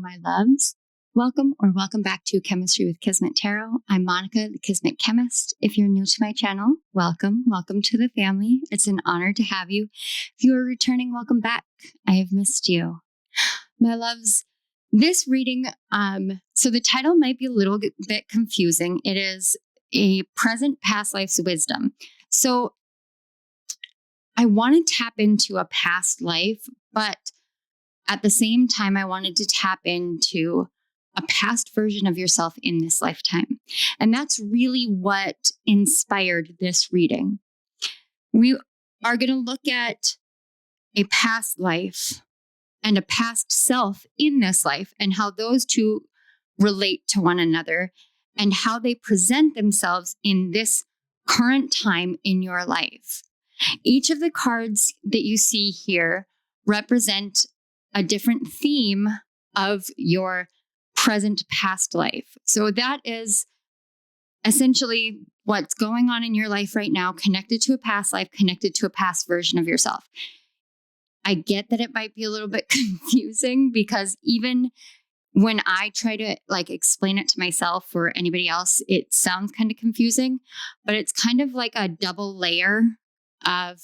my loves. Welcome or welcome back to Chemistry with Kismet Tarot. I'm Monica, the Kismet Chemist. If you're new to my channel, welcome. Welcome to the family. It's an honor to have you. If you are returning, welcome back. I have missed you. My loves, this reading, so the title might be a little bit confusing. It is a present past life's wisdom. So I want to tap into a past life, but at the same time, I wanted to tap into a past version of yourself in this lifetime. And that's really what inspired this reading. We are going to look at a past life and a past self in this life and how those two relate to one another and how they present themselves in this current time in your life. Each of the cards that you see here represent a different theme of your present past life. So that is essentially what's going on in your life right now, connected to a past life, connected to a past version of yourself. I get that it might be a little bit confusing because even when I try to explain it to myself or anybody else, it sounds kind of confusing, but it's kind of like a double layer of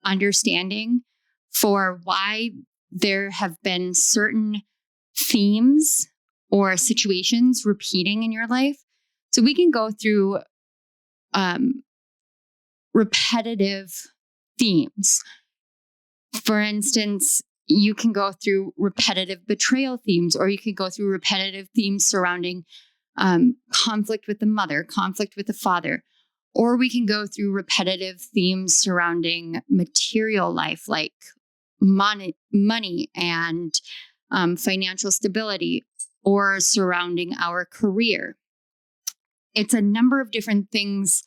understanding for why there have been certain themes or situations repeating in your life. So we can go through repetitive themes. For instance, you can go through repetitive betrayal themes, or you could go through repetitive themes surrounding conflict with the mother, conflict with the father. Or we can go through repetitive themes surrounding material life, like money and financial stability, or surrounding our career. It's a number of different things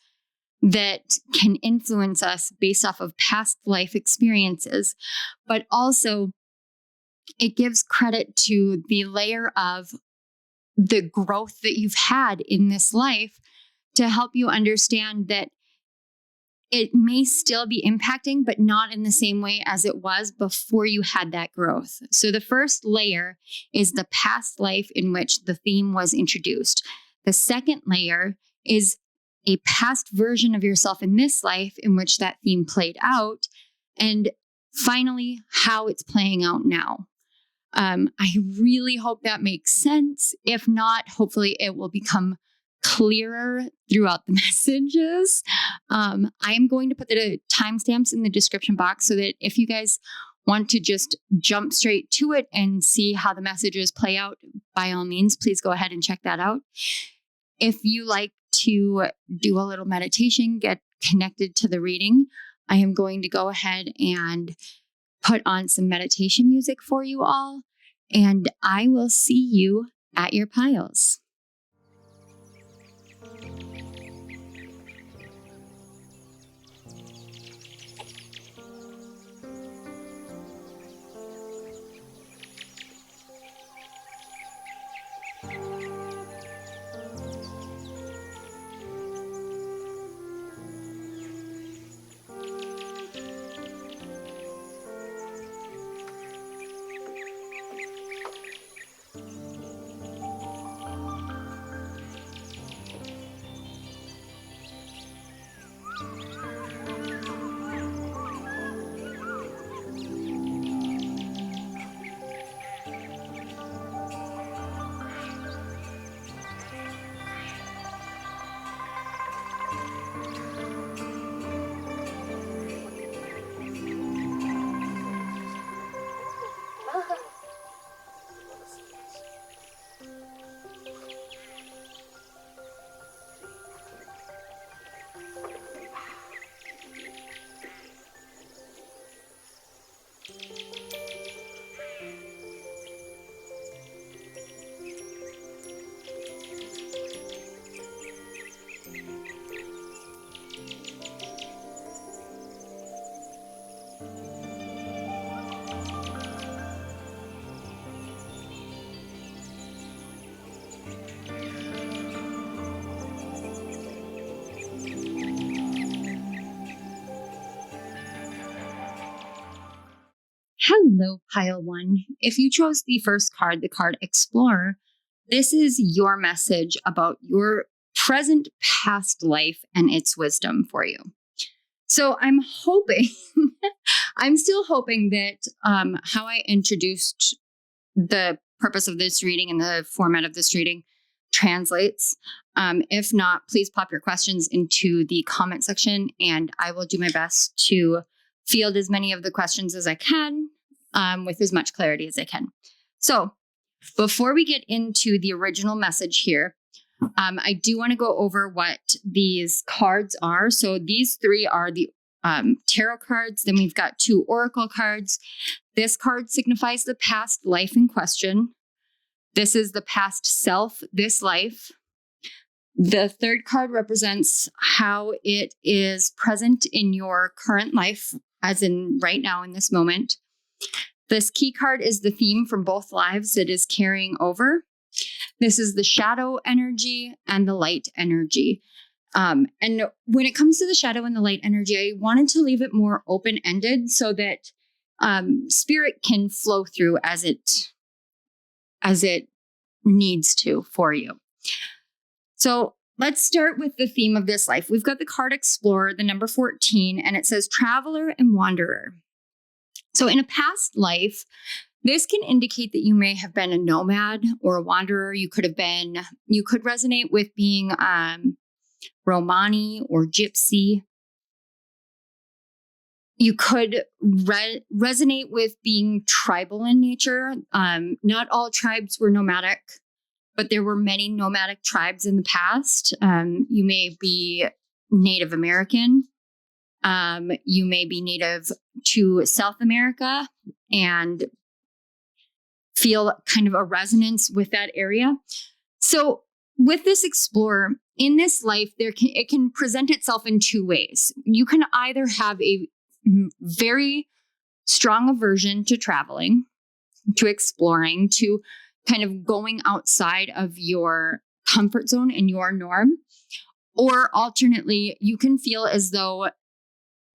that can influence us based off of past life experiences, but also it gives credit to the layer of the growth that you've had in this life to help you understand that it may still be impacting, but not in the same way as it was before you had that growth. So the first layer is the past life in which the theme was introduced. The second layer is a past version of yourself in this life in which that theme played out. And finally, how it's playing out now. I really hope that makes sense. If not, hopefully it will become clearer throughout the messages. I am going to put the timestamps in the description box so that if you guys want to just jump straight to it and see how the messages play out, by all means, please go ahead and check that out. If you like to do a little meditation, get connected to the reading, I am going to go ahead and put on some meditation music for you all, and I will see you at your piles. Hello, pile one. If you chose the first card, the card Explorer, this is your message about your present past life and its wisdom for you. So I'm hoping, I'm still hoping that how I introduced the purpose of this reading and the format of this reading translates. If not, please pop your questions into the comment section and I will do my best to field as many of the questions as I can with as much clarity as I can. So before we get into the original message here, I do want to go over what these cards are. So these three are the tarot cards. Then we've got 2 oracle cards. This card signifies the past life in question. This is the past self, this life. The third card represents how it is present in your current life, as in right now in this moment. This key card is the theme from both lives that is carrying over. This is the shadow energy and the light energy. And when it comes to the shadow and the light energy, I wanted to leave it more open-ended so that spirit can flow through as it needs to for you. So let's start with the theme of this life. We've got the card Explorer, the number 14, and it says Traveler and Wanderer. So in a past life, this can indicate that you may have been a nomad or a wanderer. You could resonate with being Romani or Gypsy. You could resonate with being tribal in nature. Not all tribes were nomadic, but there were many nomadic tribes in the past. You may be Native American. You may be native to South America and feel kind of a resonance with that area. So with this Explorer, in this life, it can present itself in 2 ways. You can either have a very strong aversion to traveling, to exploring, to kind of going outside of your comfort zone and your norm. Or alternately, you can feel as though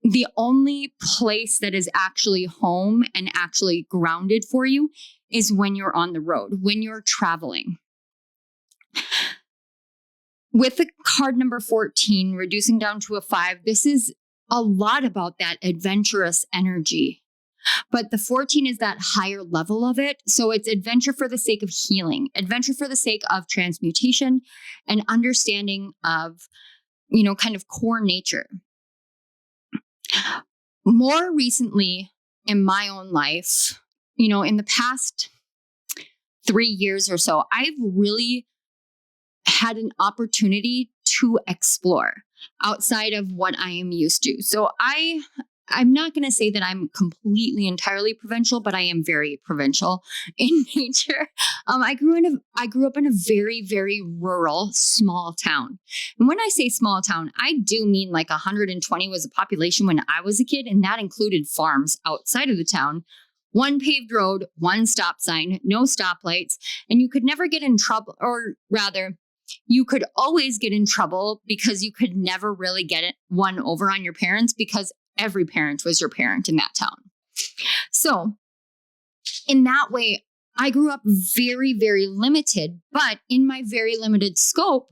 the only place that is actually home and actually grounded for you is when you're on the road, when you're traveling. With the card number 14, reducing down to a 5, this is a lot about that adventurous energy. But the 14 is that higher level of it. So it's adventure for the sake of healing, adventure for the sake of transmutation and understanding of, kind of core nature. More recently in my own life, in the past 3 years or so, I've really had an opportunity to explore outside of what I am used to. So I'm not going to say that I'm completely entirely provincial, but I am very provincial in nature. I grew up in a very, very rural, small town. And when I say small town, I do mean like 120 was the population when I was a kid, and that included farms outside of the town. 1 paved road, 1 stop sign, no stoplights, and you could never get in trouble, or rather, you could always get in trouble because you could never really get one over on your parents because every parent was your parent in that town. So in that way, I grew up very, very limited, but in my very limited scope,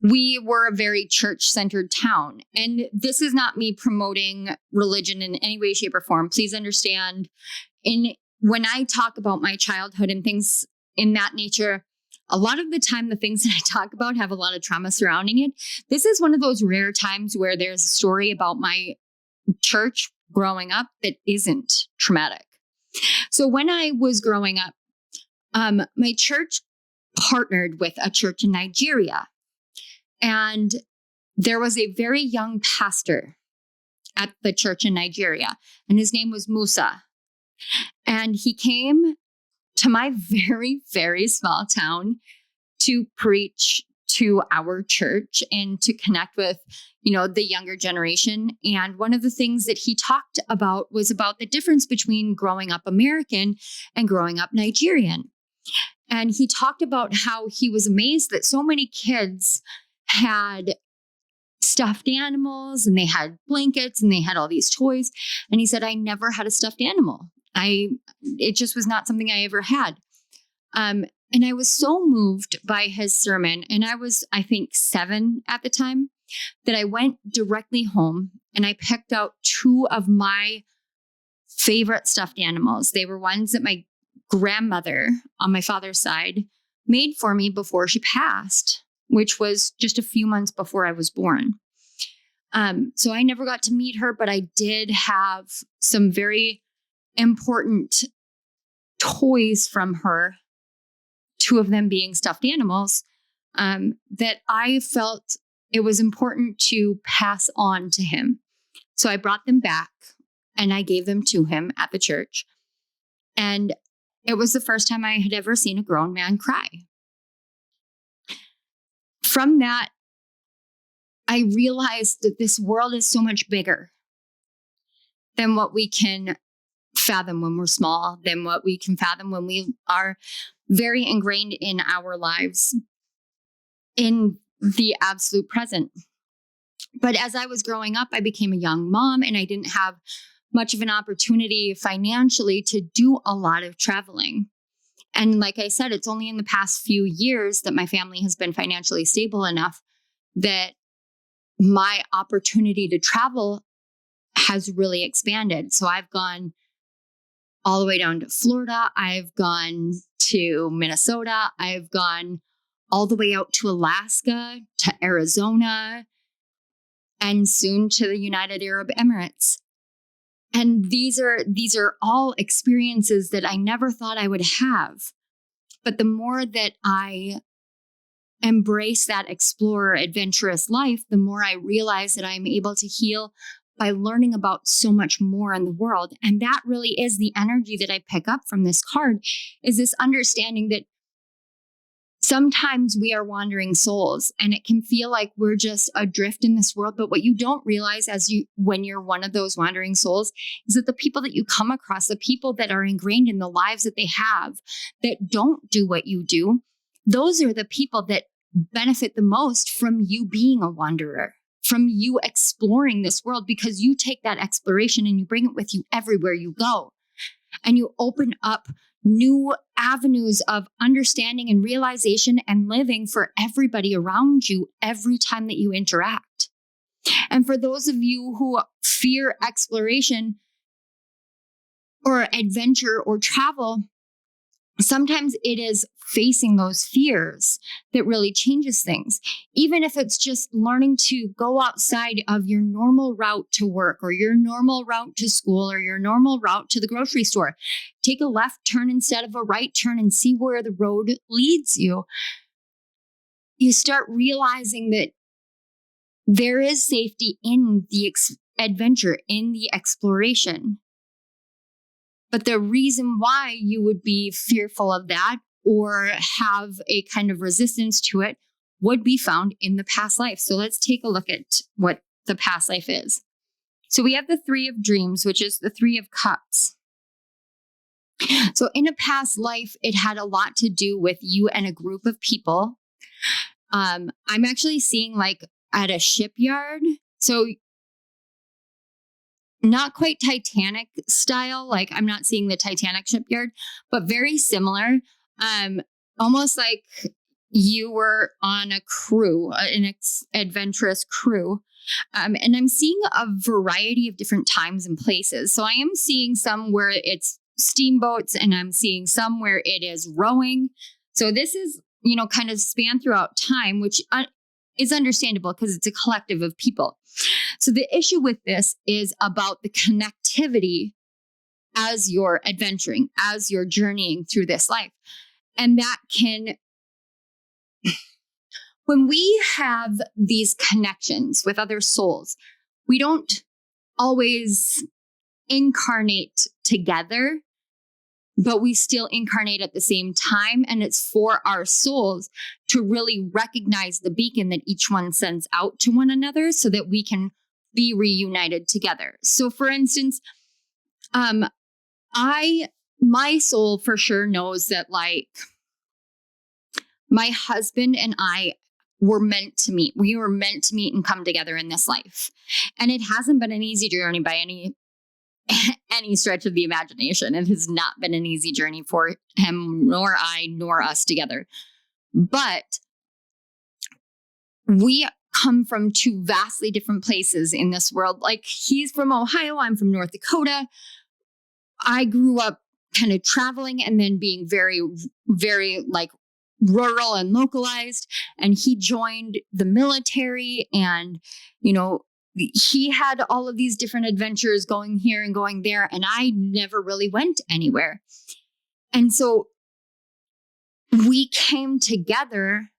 we were a very church-centered town. And this is not me promoting religion in any way, shape, or form. Please understand, when I talk about my childhood and things in that nature, a lot of the time, the things that I talk about have a lot of trauma surrounding it. This is one of those rare times where there's a story about my church growing up that isn't traumatic. So when I was growing up, my church partnered with a church in Nigeria. And there was a very young pastor at the church in Nigeria, and his name was Musa. And he came to my very, very small town to preach to our church and to connect with, the younger generation. And one of the things that he talked about was about the difference between growing up American and growing up Nigerian. And he talked about how he was amazed that so many kids had stuffed animals and they had blankets and they had all these toys. And he said, I never had a stuffed animal. it just was not something I ever had. And I was so moved by his sermon, and I was, I think, 7 at the time, that I went directly home and I picked out 2 of my favorite stuffed animals. They were ones that my grandmother on my father's side made for me before she passed, which was just a few months before I was born. So I never got to meet her, but I did have some very important toys from her, 2 of them being stuffed animals, that I felt it was important to pass on to him. So I brought them back and I gave them to him at the church. And it was the first time I had ever seen a grown man cry. From that, I realized that this world is so much bigger than what we can fathom when we're small, than what we can fathom when we are very ingrained in our lives in the absolute present. But as I was growing up, I became a young mom and I didn't have much of an opportunity financially to do a lot of traveling. And like I said, it's only in the past few years that my family has been financially stable enough that my opportunity to travel has really expanded. So I've gone all the way down to Florida. I've gone to Minnesota. I've gone all the way out to Alaska, to Arizona, and soon to the United Arab Emirates. And these are all experiences that I never thought I would have. But the more that I embrace that explorer, adventurous life, the more I realize that I'm able to heal by learning about so much more in the world. And that really is the energy that I pick up from this card, is this understanding that sometimes we are wandering souls and it can feel like we're just adrift in this world. But what you don't realize when you're one of those wandering souls is that the people that you come across, the people that are ingrained in the lives that they have, that don't do what you do, those are the people that benefit the most from you being a wanderer, from you exploring this world, because you take that exploration and you bring it with you everywhere you go. And you open up new avenues of understanding and realization and living for everybody around you every time that you interact. And for those of you who fear exploration or adventure or travel, sometimes it is facing those fears that really changes things. Even if it's just learning to go outside of your normal route to work or your normal route to school or your normal route to the grocery store. Take a left turn instead of a right turn and see where the road leads you. You start realizing that there is safety in the adventure, in the exploration. But the reason why you would be fearful of that or have a kind of resistance to it would be found in the past life. So let's take a look at what the past life is. So we have the 3 of Dreams, which is the 3 of Cups. So in a past life, it had a lot to do with you and a group of people. I'm actually seeing like at a shipyard. So not quite Titanic style. Like I'm not seeing the Titanic shipyard, but very similar. Almost like you were on a crew, an adventurous crew. And I'm seeing a variety of different times and places. So I am seeing some where it's steamboats and I'm seeing some where it is rowing. So this is, kind of span throughout time, which is understandable because it's a collective of people. So the issue with this is about the connectivity as you're adventuring, as you're journeying through this life. And that can, when we have these connections with other souls, we don't always incarnate together, but we still incarnate at the same time. And it's for our souls to really recognize the beacon that each one sends out to one another so that we can be reunited together. So for instance, my soul for sure knows that like my husband and I were meant to meet. We were meant to meet and come together in this life. And it hasn't been an easy journey by any any stretch of the imagination. It has not been an easy journey for him, nor I, nor us together. But we come from two vastly different places in this world. Like, he's from Ohio, I'm from North Dakota. I grew up kind of traveling and then being very, very like rural and localized. And he joined the military, and, you know, he had all of these different adventures going here and going there. And I never really went anywhere. And so we came together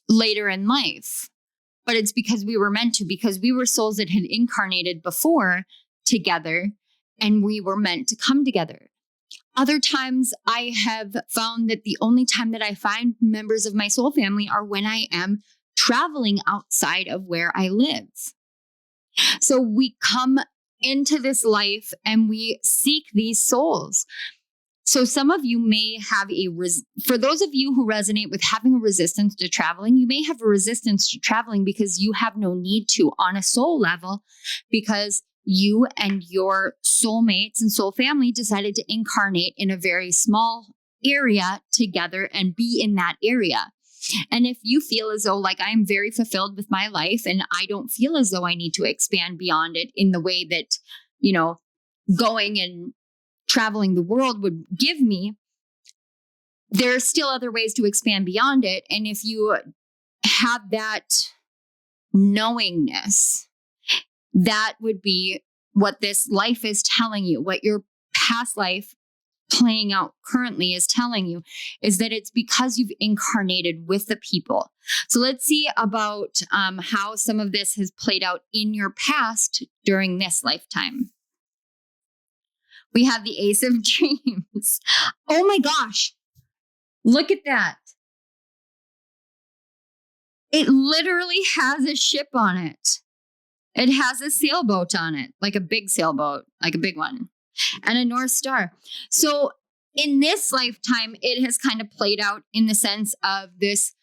later in life, but it's because we were meant to, because we were souls that had incarnated before together, and we were meant to come together. Other times I have found that the only time that I find members of my soul family are when I am traveling outside of where I live. So we come into this life and we seek these souls. So some of you may have for those of you who resonate with having a resistance to traveling, you may have a resistance to traveling because you have no need to on a soul level, because you and your soulmates and soul family decided to incarnate in a very small area together and be in that area. And if you feel as though, like, I'm very fulfilled with my life and I don't feel as though I need to expand beyond it in the way that, you know, going and traveling the world would give me, there are still other ways to expand beyond it. And if you have that knowingness, that would be what this life is telling you, what your past life playing out currently is telling you, is that it's because you've incarnated with the people. So let's see about how some of this has played out in your past during this lifetime. We have the Ace of Dreams. Oh my gosh. Look at that. It literally has a ship on it. It has a sailboat on it, like a big sailboat, like a big one, and a North Star. So in this lifetime, it has kind of played out in the sense of this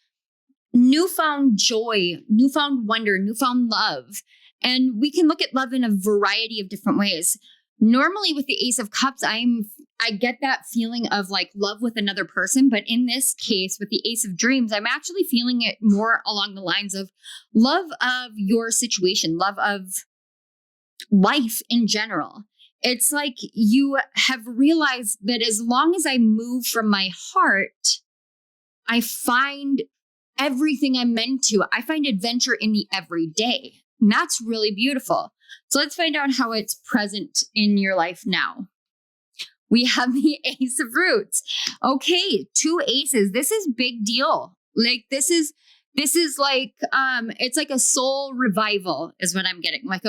newfound joy, newfound wonder, newfound love. And we can look at love in a variety of different ways. Normally with the Ace of Cups, I get that feeling of like love with another person. But in this case, with the Ace of Dreams, I'm actually feeling it more along the lines of love of your situation, love of life in general. It's like you have realized that as long as I move from my heart, I find everything I'm meant to. I find adventure in the everyday. And that's really beautiful. So let's find out how it's present in your life now. We have the Ace of Roots. Okay, 2 aces. This is big deal. Like this is like it's like a soul revival is what I'm getting. Like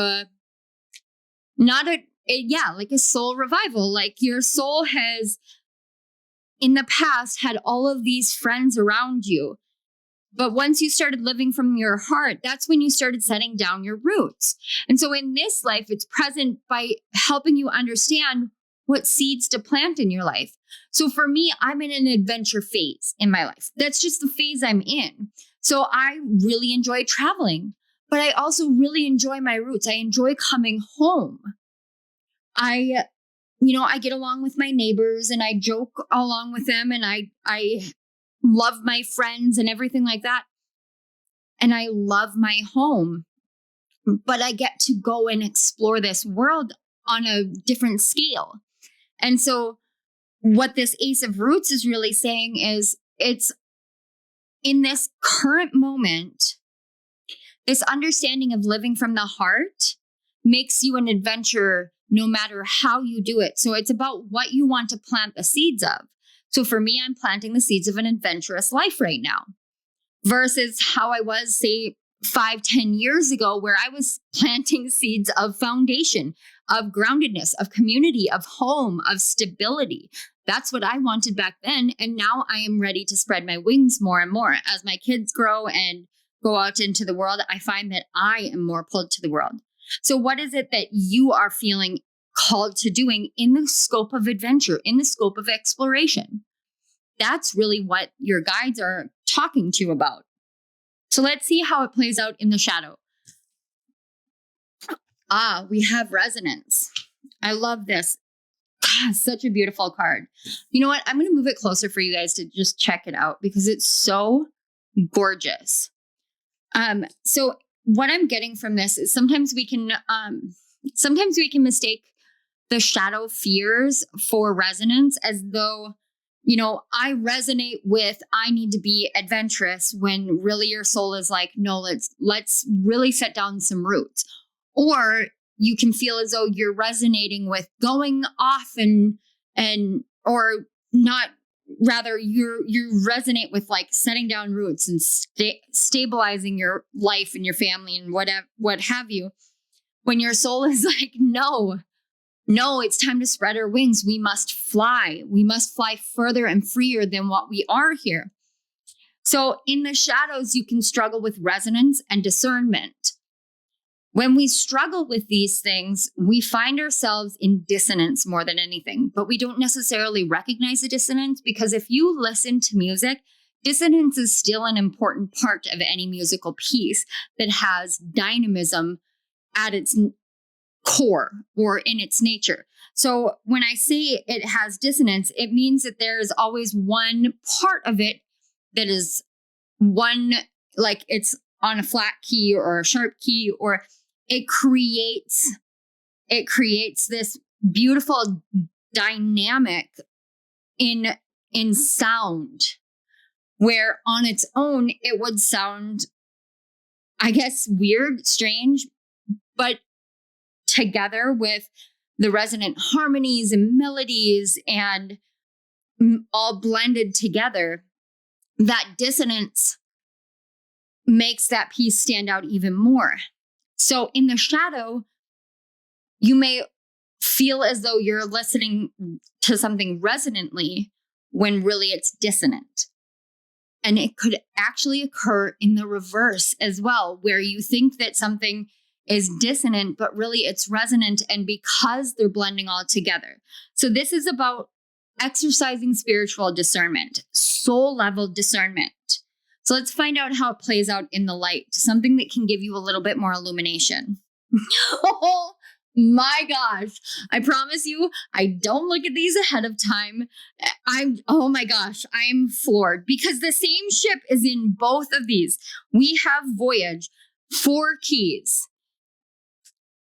like a soul revival. Like your soul has in the past had all of these friends around you. But once you started living from your heart, that's when you started setting down your roots. And so in this life, it's present by helping you understand what seeds to plant in your life. So for me, I'm in an adventure phase in my life. That's just the phase I'm in. So I really enjoy traveling, but I also really enjoy my roots. I enjoy coming home. I get along with my neighbors and I joke along with them, and I love my friends and everything like that. And I love my home, but I get to go and explore this world on a different scale. And so what this Ace of Roots is really saying is it's in this current moment, this understanding of living from the heart makes you an adventurer no matter how you do it. So it's about what you want to plant the seeds of. So for me, I'm planting the seeds of an adventurous life right now versus how I was, say, 5-10 years ago, where I was planting seeds of foundation, of groundedness, of community, of home, of stability. That's what I wanted back then. And now I am ready to spread my wings more and more. As my kids grow and go out into the world, I find that I am more pulled to the world. So what is it that you are feeling called to doing in the scope of adventure, in the scope of exploration? That's really what your guides are talking to you about. So let's see how it plays out in the shadow. We have resonance. I love this. God, such a beautiful card. You know what? I'm going to move it closer for you guys to just check it out because it's so gorgeous. So what I'm getting from this is sometimes we can mistake the shadow fears for resonance as though, you know, I resonate with, I need to be adventurous, when really your soul is like, no, let's really set down some roots. Or you can feel as though you're resonating with going off or not, rather you resonate with like setting down roots and stabilizing your life and your family and what have you. When your soul is like, no, it's time to spread our wings. We must fly. We must fly further and freer than what we are here. So in the shadows, you can struggle with resonance and discernment. When we struggle with these things, we find ourselves in dissonance more than anything, but we don't necessarily recognize the dissonance because if you listen to music, dissonance is still an important part of any musical piece that has dynamism at its core or in its nature. So when I say it has dissonance, it means that there is always one part of it that is one, like it's on a flat key or a sharp key, or it creates this beautiful dynamic in sound, where on its own it would sound, I guess, weird, strange, but together with the resonant harmonies and melodies and all blended together, that dissonance makes that piece stand out even more. So in the shadow, you may feel as though you're listening to something resonantly when really it's dissonant. And it could actually occur in the reverse as well, where you think that something is dissonant, but really it's resonant, and because they're blending all together. So this is about exercising spiritual discernment, soul level discernment. So let's find out how it plays out in the light, something that can give you a little bit more illumination. Oh my gosh. I promise you, I don't look at these ahead of time. Oh my gosh, I'm floored because the same ship is in both of these. We have Voyage, 4 keys.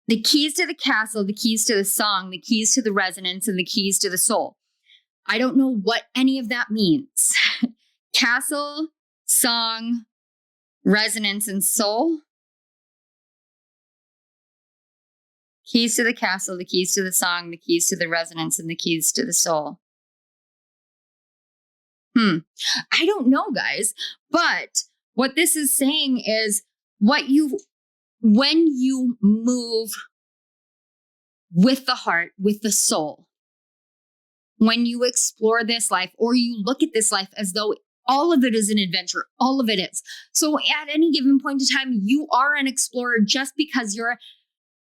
The keys to the castle, the keys to the song, the keys to the resonance, and the keys to the soul. I don't know what any of that means. Castle, song, resonance, and soul. Keys to the castle, the keys to the song, the keys to the resonance, and the keys to the soul. I don't know, guys. But what this is saying is when you move with the heart, with the soul, when you explore this life, or you look at this life as though all of it is an adventure, all of it is. So at any given point in time, you are an explorer just because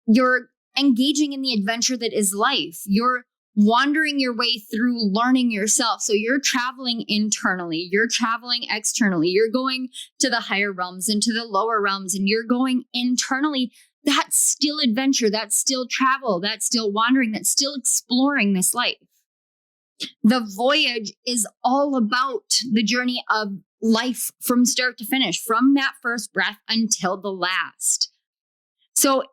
you're engaging in the adventure that is life. You're wandering your way through learning yourself. So you're traveling internally, you're traveling externally, you're going to the higher realms and to the lower realms, and you're going internally. That's still adventure. That's still travel. That's still wandering. That's still exploring this life. The voyage is all about the journey of life from start to finish, from that first breath until the last. So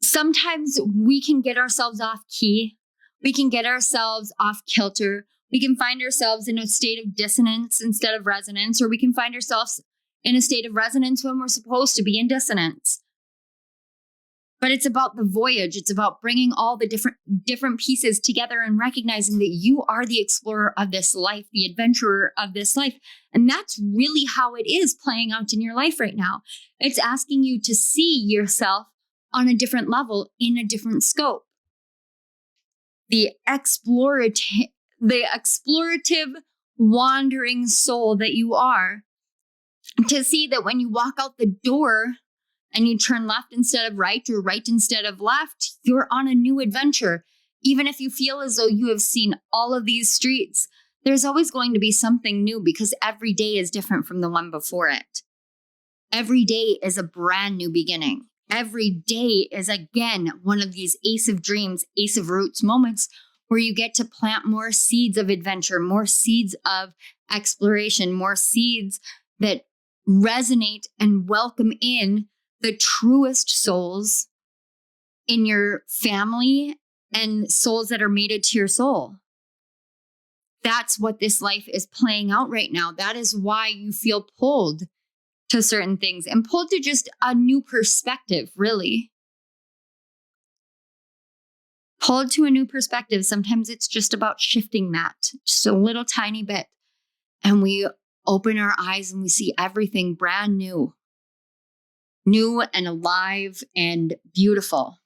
sometimes we can get ourselves off key. We can get ourselves off kilter. We can find ourselves in a state of dissonance instead of resonance, or we can find ourselves in a state of resonance when we're supposed to be in dissonance. But it's about the voyage. It's about bringing all the different pieces together and recognizing that you are the explorer of this life, the adventurer of this life. And that's really how it is playing out in your life right now. It's asking you to see yourself on a different level, in a different scope. The explorative wandering soul that you are, to see that when you walk out the door and you turn left instead of right, or right instead of left, you're on a new adventure. Even if you feel as though you have seen all of these streets, there's always going to be something new, because every day is different from the one before it. Every day is a brand new beginning. every day is again one of these Ace of Dreams, Ace of Roots moments where you get to plant more seeds of adventure, more seeds of exploration, more seeds that resonate and welcome in the truest souls in your family and souls that are mated to your soul. That's what this life is playing out right now. That is why you feel pulled to certain things and pulled to just a new perspective, really. Pulled to a new perspective. Sometimes it's just about shifting that just a little tiny bit. And we open our eyes and we see everything brand new. New and alive and beautiful.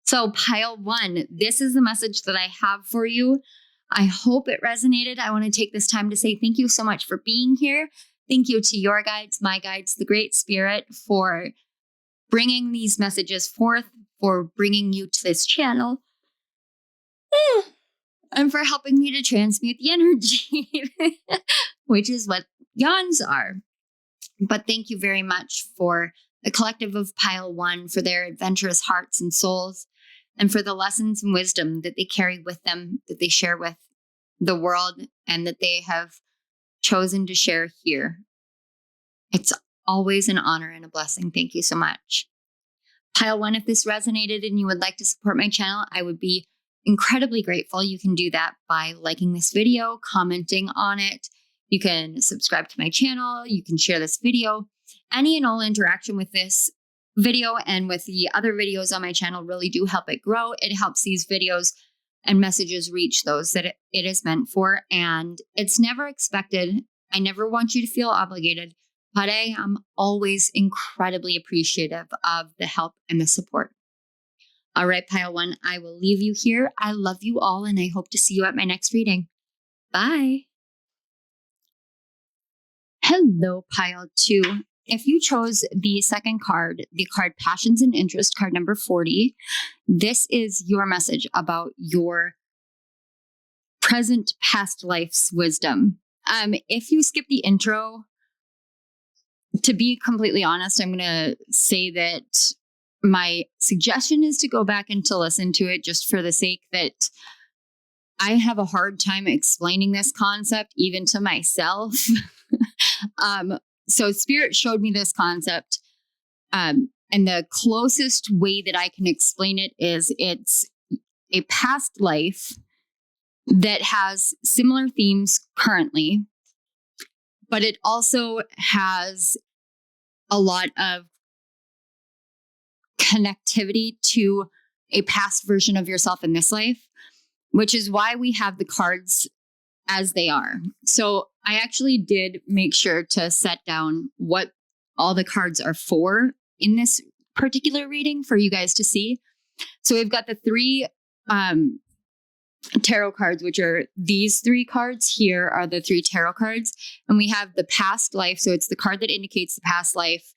So pile 1, this is the message that I have for you. I hope it resonated. I want to take this time to say thank you so much for being here. Thank you to your guides, my guides, the Great Spirit, for bringing these messages forth, for bringing you to this channel, and for helping me to transmute the energy, which is what yawns are. But thank you very much for the collective of pile 1, for their adventurous hearts and souls, and for the lessons and wisdom that they carry with them, that they share with the world, and that they have chosen to share here. It's always an honor and a blessing. Thank you so much. Pile 1, if this resonated and you would like to support my channel, I would be incredibly grateful. You can do that by liking this video, commenting on it. You can subscribe to my channel. You can share this video. Any and all interaction with this video and with the other videos on my channel really do help it grow. It helps these videos and messages reach those that it is meant for. And it's never expected. I never want you to feel obligated, but I am always incredibly appreciative of the help and the support. All right, pile 1, I will leave you here. I love you all, and I hope to see you at my next reading. Bye. Hello, pile 2. If you chose the second card, the card Passions and Interest, card number 40, this is your message about your present past life's wisdom. If you skip the intro, to be completely honest, I'm going to say that my suggestion is to go back and to listen to it, just for the sake that I have a hard time explaining this concept even to myself. So Spirit showed me this concept, and the closest way that I can explain it is it's a past life that has similar themes currently, but it also has a lot of connectivity to a past version of yourself in this life, which is why we have the cards as they are. So I actually did make sure to set down what all the cards are for in this particular reading for you guys to see. So we've got the 3 tarot cards, which are these 3 cards here are the 3 tarot cards. And we have the past life. So it's the card that indicates the past life,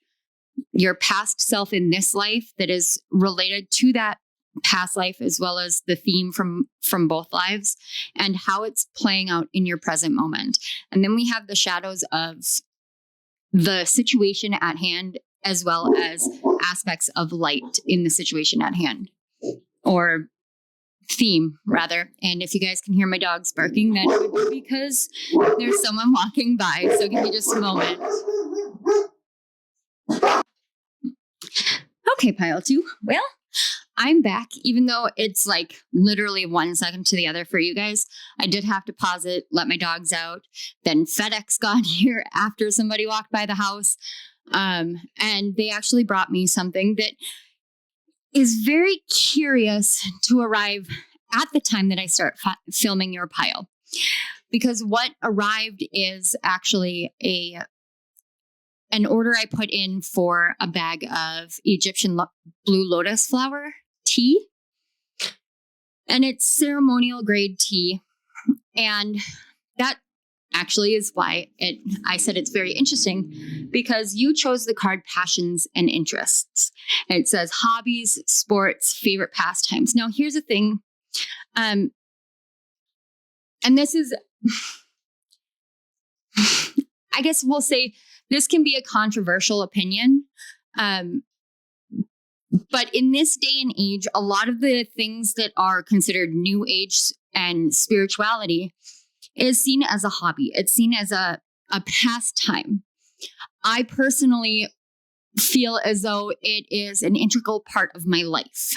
your past self in this life that is related to that past life, as well as the theme from both lives and how it's playing out in your present moment. And then we have the shadows of the situation at hand, as well as aspects of light in the situation at hand, or theme rather. And if you guys can hear my dogs barking, that would be because there's someone walking by. So give me just a moment. Okay, pile 2. Well, I'm back, even though it's like literally 1 second to the other for you guys. I did have to pause it, let my dogs out. Then FedEx got here after somebody walked by the house. And they actually brought me something that is very curious to arrive at the time that I start filming your pile. Because what arrived is actually an order I put in for a bag of Egyptian blue lotus flower tea. And it's ceremonial grade tea. And that actually is why I said it's very interesting, because you chose the card Passions and Interests. And it says hobbies, sports, favorite pastimes. Now, here's the thing. And this is, I guess we'll say, this can be a controversial opinion. But in this day and age, a lot of the things that are considered new age and spirituality is seen as a hobby. It's seen as a pastime. I personally feel as though it is an integral part of my life.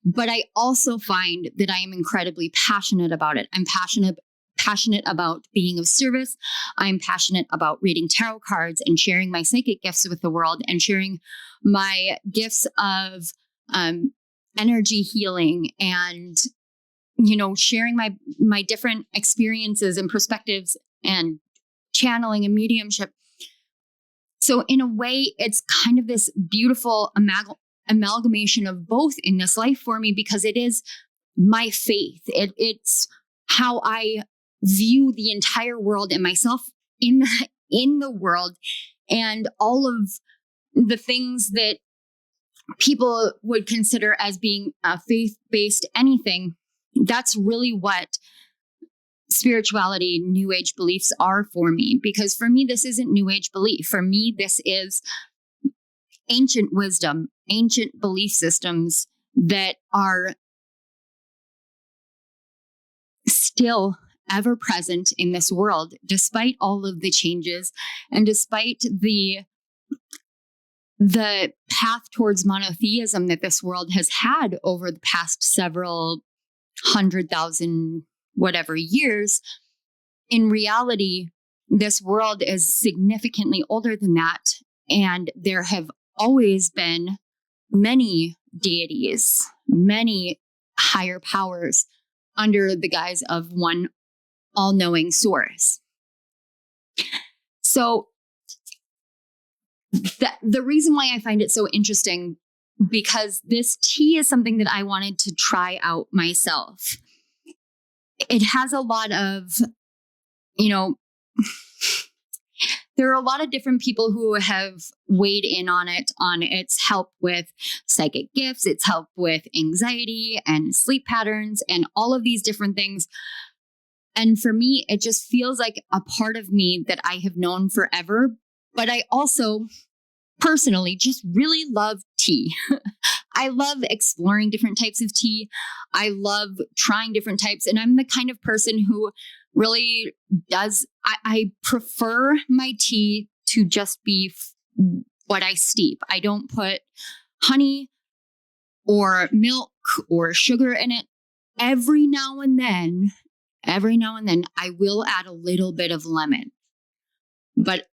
But I also find that I am incredibly passionate about it. I'm passionate about being of service. I'm passionate about reading tarot cards and sharing my psychic gifts with the world and sharing my gifts of energy healing and, sharing my different experiences and perspectives and channeling and mediumship. So in a way, it's kind of this beautiful amalgamation of both in this life for me, because it is my faith. It's how I view the entire world and myself in the world, and all of the things that people would consider as being a faith-based anything. That's really what spirituality, new age beliefs are for me, because for me, this isn't new age belief. For me, this is ancient wisdom, ancient belief systems that are still ever present in this world, despite all of the changes and despite the path towards monotheism that this world has had over the past several 100,000 whatever years. In reality, this world is significantly older than that. And there have always been many deities, many higher powers under the guise of one all-knowing source. So the reason why I find it so interesting, because this tea is something that I wanted to try out myself. It has a lot of, there are a lot of different people who have weighed in on its help with psychic gifts, its help with anxiety and sleep patterns and all of these different things. And for me, it just feels like a part of me that I have known forever. But I also personally just really love tea. I love exploring different types of tea. I love trying different types. And I'm the kind of person who really does, I prefer my tea to just be what I steep. I don't put honey or milk or sugar in it. Every now and then, I will add a little bit of lemon, but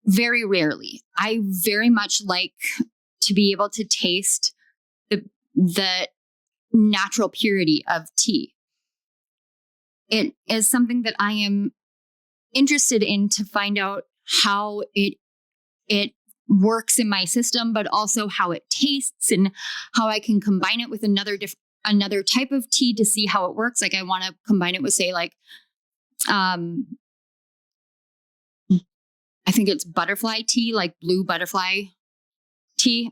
very rarely. I very much like to be able to taste the natural purity of tea. It is something that I am interested in to find out how it works in my system, but also how it tastes and how I can combine it with another type of tea to see how it works. Like I want to combine it with, say, like, I think it's butterfly tea, like blue butterfly tea,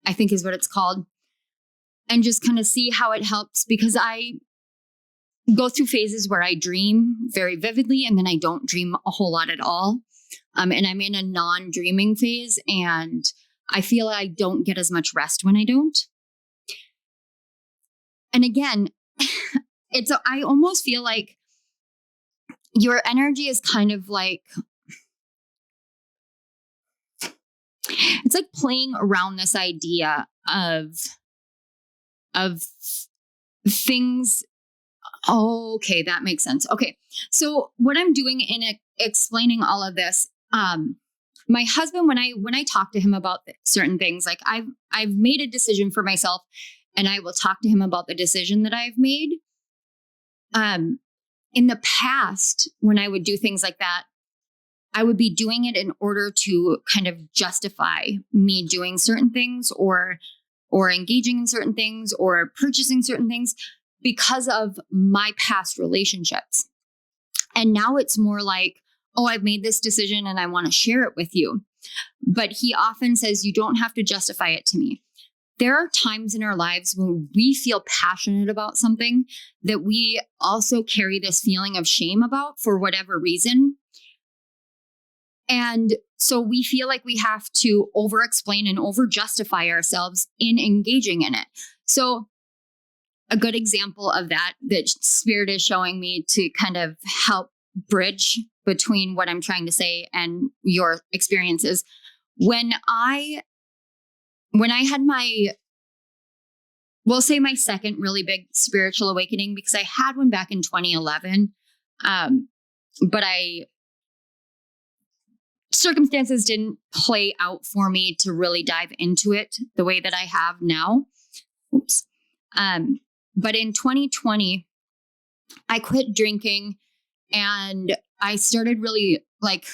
I think is what it's called. And just kind of see how it helps, because I go through phases where I dream very vividly and then I don't dream a whole lot at all. And I'm in a non-dreaming phase, and I feel I don't get as much rest when I don't. And again, I almost feel like your energy is kind of like, it's like playing around this idea of things. Oh, okay, that makes sense. Okay, so what I'm doing in explaining all of this, my husband, when I talk to him about certain things, like I've made a decision for myself, and I will talk to him about the decision that I've made. In the past, when I would do things like that, I would be doing it in order to kind of justify me doing certain things or engaging in certain things or purchasing certain things because of my past relationships. And now it's more like, oh, I've made this decision and I want to share it with you. But he often says, you don't have to justify it to me. There are times in our lives when we feel passionate about something that we also carry this feeling of shame about for whatever reason. And so we feel like we have to over explain and over justify ourselves in engaging in it. So a good example of that Spirit is showing me to kind of help bridge between what I'm trying to say and your experiences. When I had we'll say my second really big spiritual awakening, because I had one back in 2011. But circumstances didn't play out for me to really dive into it the way that I have now. Oops. But in 2020, I quit drinking and I started really like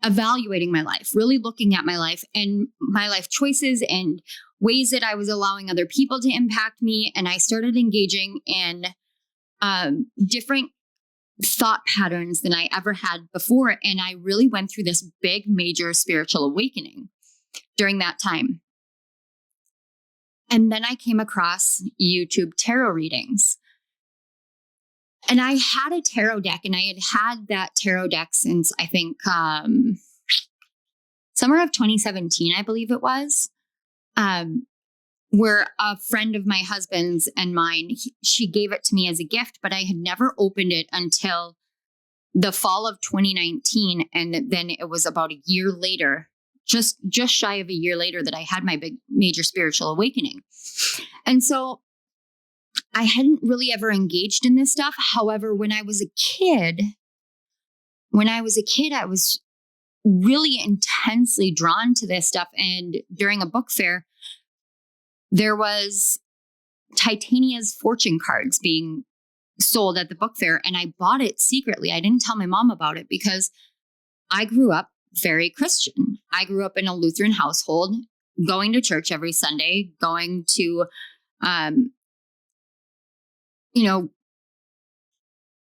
evaluating my life, really looking at my life and my life choices and ways that I was allowing other people to impact me. And I started engaging in different thought patterns than I ever had before. And I really went through this big, major spiritual awakening during that time. And then I came across YouTube tarot readings. And I had a tarot deck, and I had that tarot deck since I think summer of 2017, I believe it was. Where a friend of my husband's and mine, she gave it to me as a gift, but I had never opened it until the fall of 2019. And then it was about a year later, just shy of a year later, that I had my big major spiritual awakening. And so I hadn't really ever engaged in this stuff. However, when I was a kid, I was really intensely drawn to this stuff. And during a book fair, there was Titania's fortune cards being sold at the book fair, and I bought it secretly. I didn't tell my mom about it because I grew up very Christian. I grew up in a Lutheran household, going to church every Sunday, going to,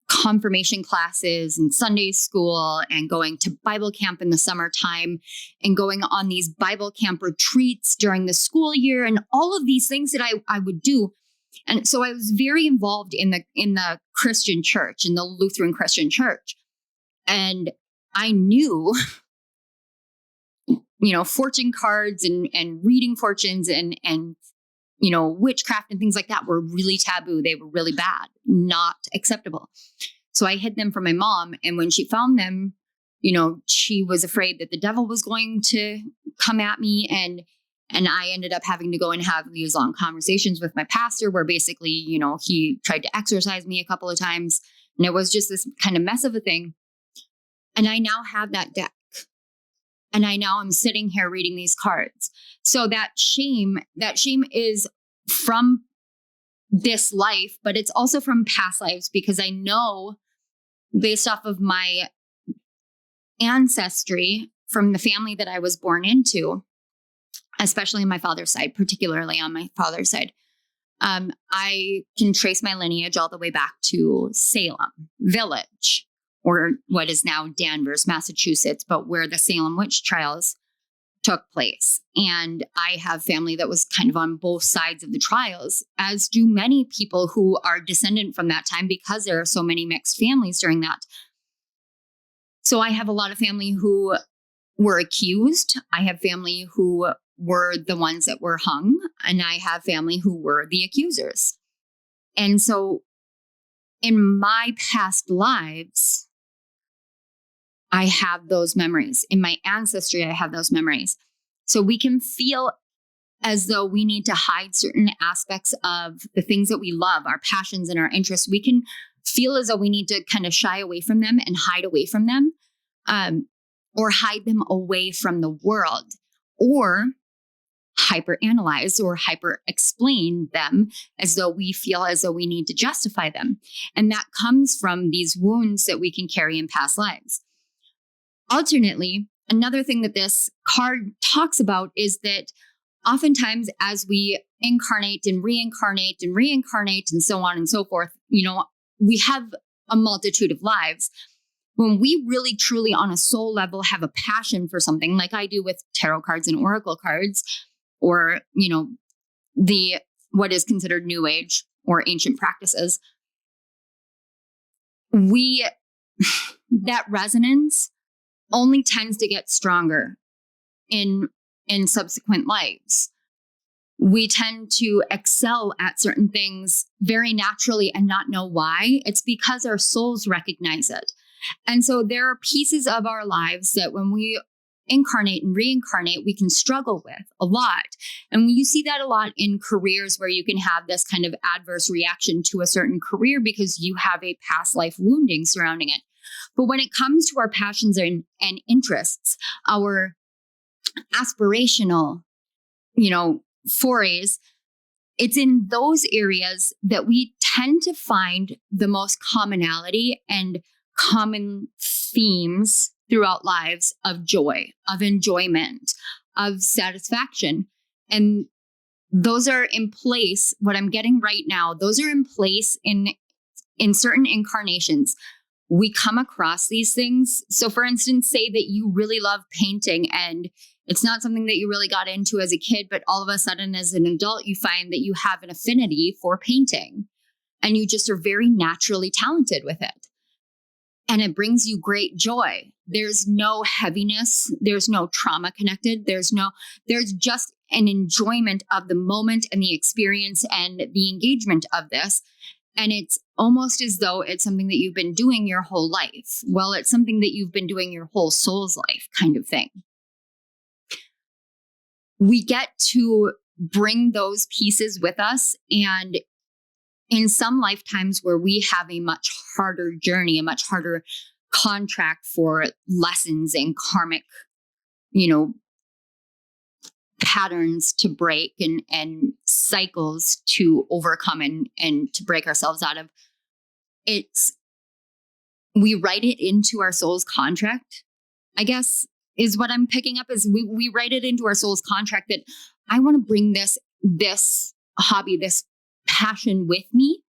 confirmation classes and Sunday school, and going to Bible camp in the summertime, and going on these Bible camp retreats during the school year, and all of these things that I would do. And so I was very involved in the Christian church, in the Lutheran Christian church. And I knew, fortune cards and reading fortunes and witchcraft and things like that were really taboo. They were really bad, not acceptable. So I hid them from my mom. And when she found them, she was afraid that the devil was going to come at me. And I ended up having to go and have these long conversations with my pastor where basically, he tried to exorcise me a couple of times. And it was just this kind of mess of a thing. And I now have that deck. And I'm sitting here reading these cards. So that shame is from this life, but it's also from past lives, because I know based off of my ancestry from the family that I was born into, especially on my father's side, particularly on my father's side, I can trace my lineage all the way back to Salem Village, or what is now Danvers, Massachusetts, but where the Salem witch trials took place. And I have family that was kind of on both sides of the trials, as do many people who are descendant from that time, because there are so many mixed families during that. So I have a lot of family who were accused. I have family who were the ones that were hung, and I have family who were the accusers. And so in my past lives, I have those memories. In my ancestry, I have those memories. So we can feel as though we need to hide certain aspects of the things that we love, our passions and our interests. We can feel as though we need to kind of shy away from them and hide away from them, or hide them away from the world, or hyperanalyze or hyper explain them as though we feel as though we need to justify them. And that comes from these wounds that we can carry in past lives. Alternately, another thing that this card talks about is that oftentimes as we incarnate and reincarnate and so on and so forth, we have a multitude of lives. When we really, truly on a soul level have a passion for something, like I do with tarot cards and oracle cards, or, what is considered new age or ancient practices, that resonance only tends to get stronger in subsequent lives. We tend to excel at certain things very naturally and not know why. It's because our souls recognize it. And so there are pieces of our lives that when we incarnate and reincarnate, we can struggle with a lot. And you see that a lot in careers where you can have this kind of adverse reaction to a certain career because you have a past life wounding surrounding it. But when it comes to our passions and interests, our aspirational, forays, it's in those areas that we tend to find the most commonality and common themes throughout lives of joy, of enjoyment, of satisfaction. And those are in place, what I'm getting right now, those are in place in certain incarnations. We come across these things. So for instance, say that you really love painting and it's not something that you really got into as a kid, but all of a sudden as an adult, you find that you have an affinity for painting and you just are very naturally talented with it. And it brings you great joy. There's no heaviness. There's no trauma connected. There's just an enjoyment of the moment and the experience and the engagement of this. And it's almost as though it's something that you've been doing your whole life. Well, it's something that you've been doing your whole soul's life kind of thing. We get to bring those pieces with us. And in some lifetimes where we have a much harder journey, a much harder contract for lessons and karmic, patterns to break and cycles to overcome and to break ourselves out of, we write it into our soul's contract, I guess, is what I'm picking up is we write it into our soul's contract that I want to bring this hobby, this passion with me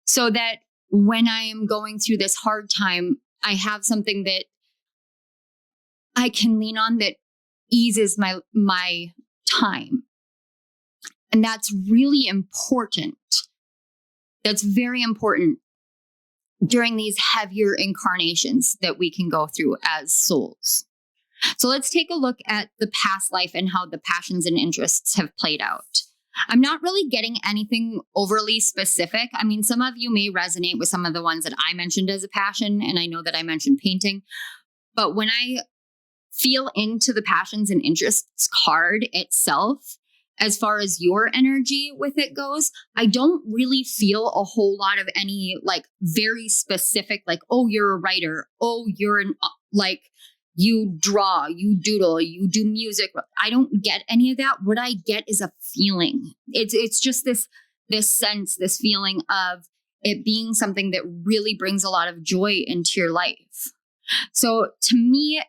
so that when I am going through this hard time, I have something that I can lean on that eases my time. And that's really important. That's very important during these heavier incarnations that we can go through as souls. So let's take a look at the past life and how the passions and interests have played out. I'm not really getting anything overly specific. I mean, some of you may resonate with some of the ones that I mentioned as a passion, and I know that I mentioned painting. But when I feel into the passions and interests card itself, as far as your energy with it goes, I don't really feel a whole lot of any very specific, oh, you're a writer. Oh, you're you draw, you doodle, you do music. I don't get any of that. What I get is a feeling. It's just this sense, this feeling of it being something that really brings a lot of joy into your life. So to me,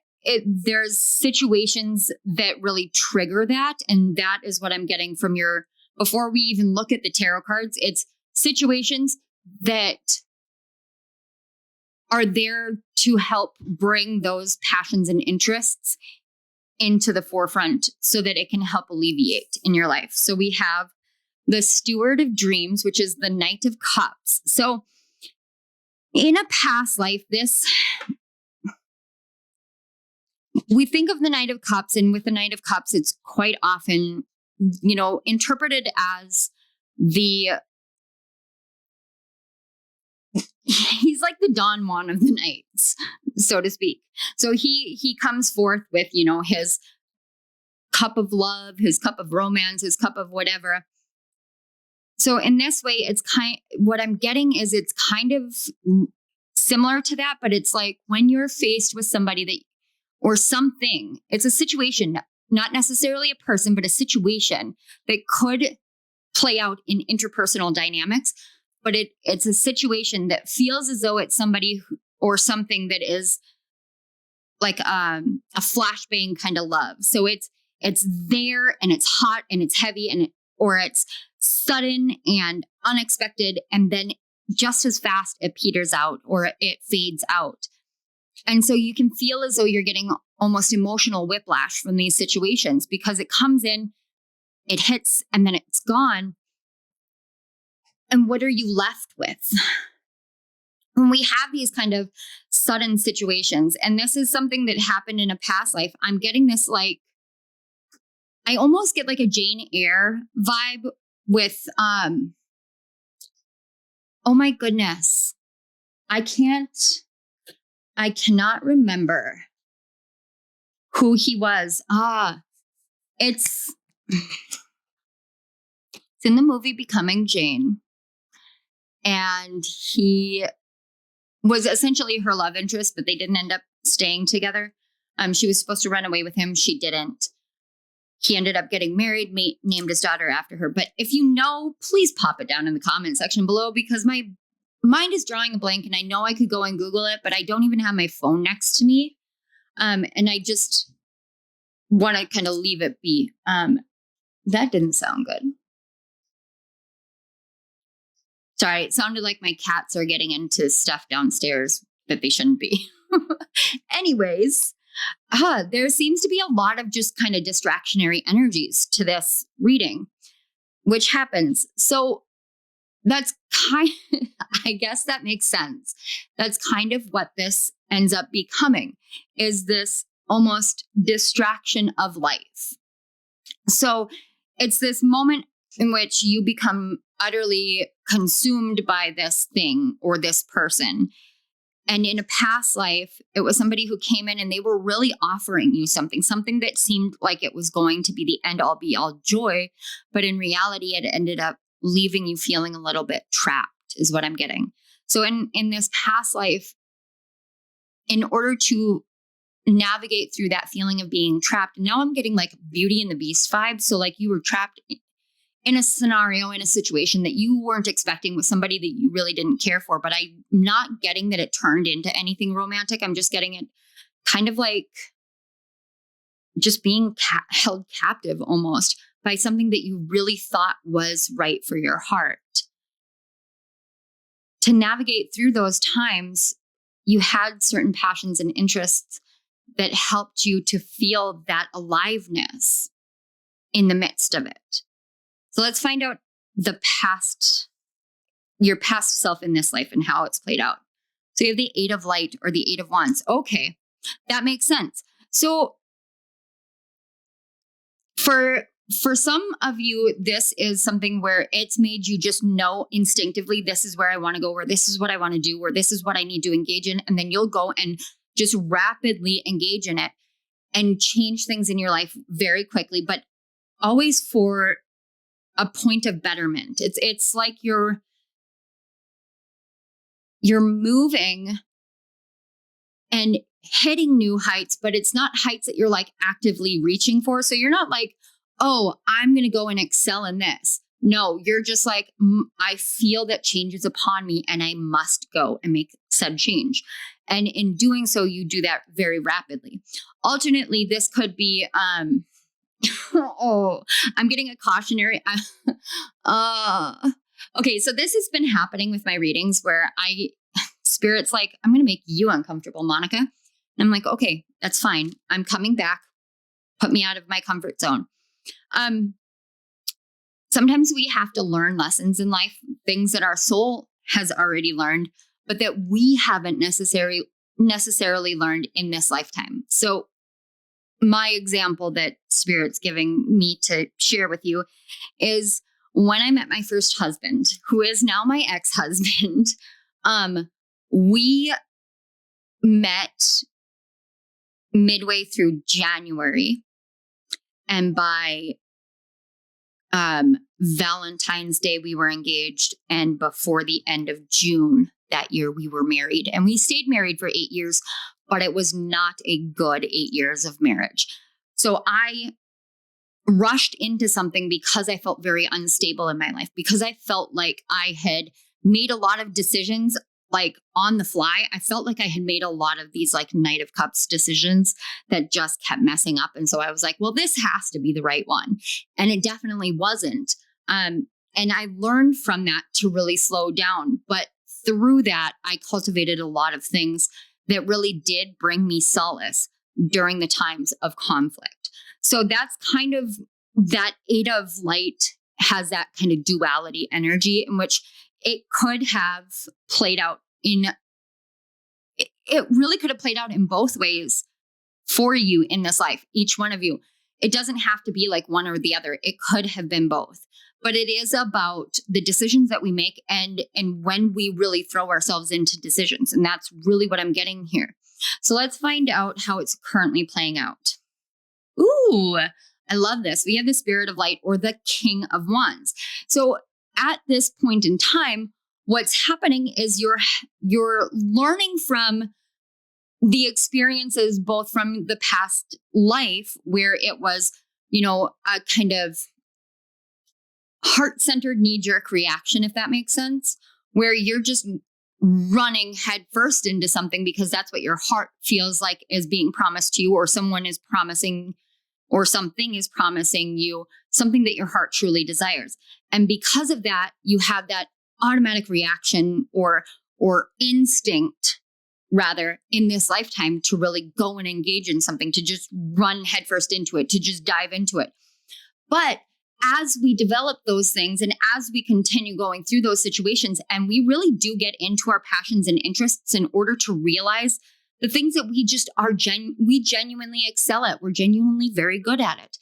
there's situations that really trigger that. And that is what I'm getting from before we even look at the tarot cards, it's situations that are there to help bring those passions and interests into the forefront so that it can help alleviate in your life. So we have the Steward of Dreams, which is the Knight of Cups. So in a past life, we think of the Knight of Cups, and with the Knight of Cups, it's quite often, interpreted as he's like the Don Juan of the knights, so to speak. So he comes forth with, his cup of love, his cup of romance, his cup of whatever. So in this way, what I'm getting is it's kind of similar to that, but it's like when you're faced with somebody or something, it's a situation, not necessarily a person, but a situation that could play out in interpersonal dynamics. But it's a situation that feels as though it's somebody or something that is like a flashbang kind of love. So it's there and it's hot and it's heavy or it's sudden and unexpected. And then just as fast it peters out or it fades out. And so you can feel as though you're getting almost emotional whiplash from these situations because it comes in, it hits, and then it's gone. And what are you left with? when we have these kind of sudden situations, and this is something that happened in a past life, I'm getting this like, I almost get like a Jane Eyre vibe with, oh my goodness. I cannot remember who he was. It's in the movie Becoming Jane. And he was essentially her love interest, but they didn't end up staying together. She was supposed to run away with him. She didn't. He ended up getting married, named his daughter after her. But if you know, please pop it down in the comment section below, because my mind is drawing a blank and I know I could go and Google it, but I don't even have my phone next to me. And I just want to kind of leave it be. That didn't sound good. Sorry, it sounded like my cats are getting into stuff downstairs that they shouldn't be. Anyways, there seems to be a lot of just kind of distractionary energies to this reading, which happens. So that's I guess that makes sense. That's kind of what this ends up becoming, is this almost distraction of life. So it's this moment in which you become utterly consumed by this thing or this person. And in a past life, it was somebody who came in and they were really offering you something that seemed like it was going to be the end all be all joy. But in reality, it ended up leaving you feeling a little bit trapped, is what I'm getting. So in this past life, in order to navigate through that feeling of being trapped, now I'm getting like Beauty and the Beast vibes. So like you were trapped in a scenario, in a situation that you weren't expecting with somebody that you really didn't care for. But I'm not getting that it turned into anything romantic. I'm just getting it kind of like just being held captive almost by something that you really thought was right for your heart. To navigate through those times, you had certain passions and interests that helped you to feel that aliveness in the midst of it. So let's find out your past self in this life and how it's played out. So you have the Eight of Light or the Eight of Wands. Okay, that makes sense. So for some of you, this is something where it's made you just know instinctively, this is where I want to go, or this is what I want to do, or this is what I need to engage in. And then you'll go and just rapidly engage in it and change things in your life very quickly, but always for a point of betterment. It's like you're moving and hitting new heights, but it's not heights that you're like actively reaching for. So you're not like, oh, I'm going to go and excel in this. No, you're just like, I feel that change is upon me and I must go and make said change. And in doing so, you do that very rapidly. Alternately, this could be, oh, I'm getting a cautionary. Okay, so this has been happening with my readings where Spirit's like, I'm going to make you uncomfortable, Monica. And I'm like, okay, that's fine. I'm coming back. Put me out of my comfort zone. Sometimes we have to learn lessons in life, things that our soul has already learned, but that we haven't necessarily learned in this lifetime. So my example that Spirit's giving me to share with you is when I met my first husband, who is now my ex-husband. We met midway through January, and by Valentine's Day, we were engaged. And before the end of June that year, we were married. And we stayed married for 8 years, but it was not a good 8 years of marriage. So I rushed into something because I felt very unstable in my life, because I felt like I had made a lot of decisions like on the fly. I felt like I had made a lot of these like Knight of Cups decisions that just kept messing up. And so I was like, well, this has to be the right one. And it definitely wasn't. And I learned from that to really slow down. But through that, I cultivated a lot of things that really did bring me solace during the times of conflict. So that's kind of that Eight of Light has that kind of duality energy in which it could have played out in it really could have played out in both ways for you in this life, each one of you. It doesn't have to be like one or the other. It could have been both. But it is about the decisions that we make and when we really throw ourselves into decisions. And that's really what I'm getting here. So let's find out how it's currently playing out. Ooh, I love this. We have the Spirit of Light, or the King of Wands. So at this point in time, what's happening is you're learning from the experiences, both from the past life where it was, a kind of heart-centered knee-jerk reaction, if that makes sense, where you're just running headfirst into something because that's what your heart feels like is being promised to you, or someone is promising, or something is promising you something that your heart truly desires. And because of that, you have that automatic reaction or instinct, rather, in this lifetime to really go and engage in something, to just run headfirst into it, to just dive into it. But as we develop those things and as we continue going through those situations, and we really do get into our passions and interests in order to realize the things that we just are, we genuinely excel at, we're genuinely very good at it.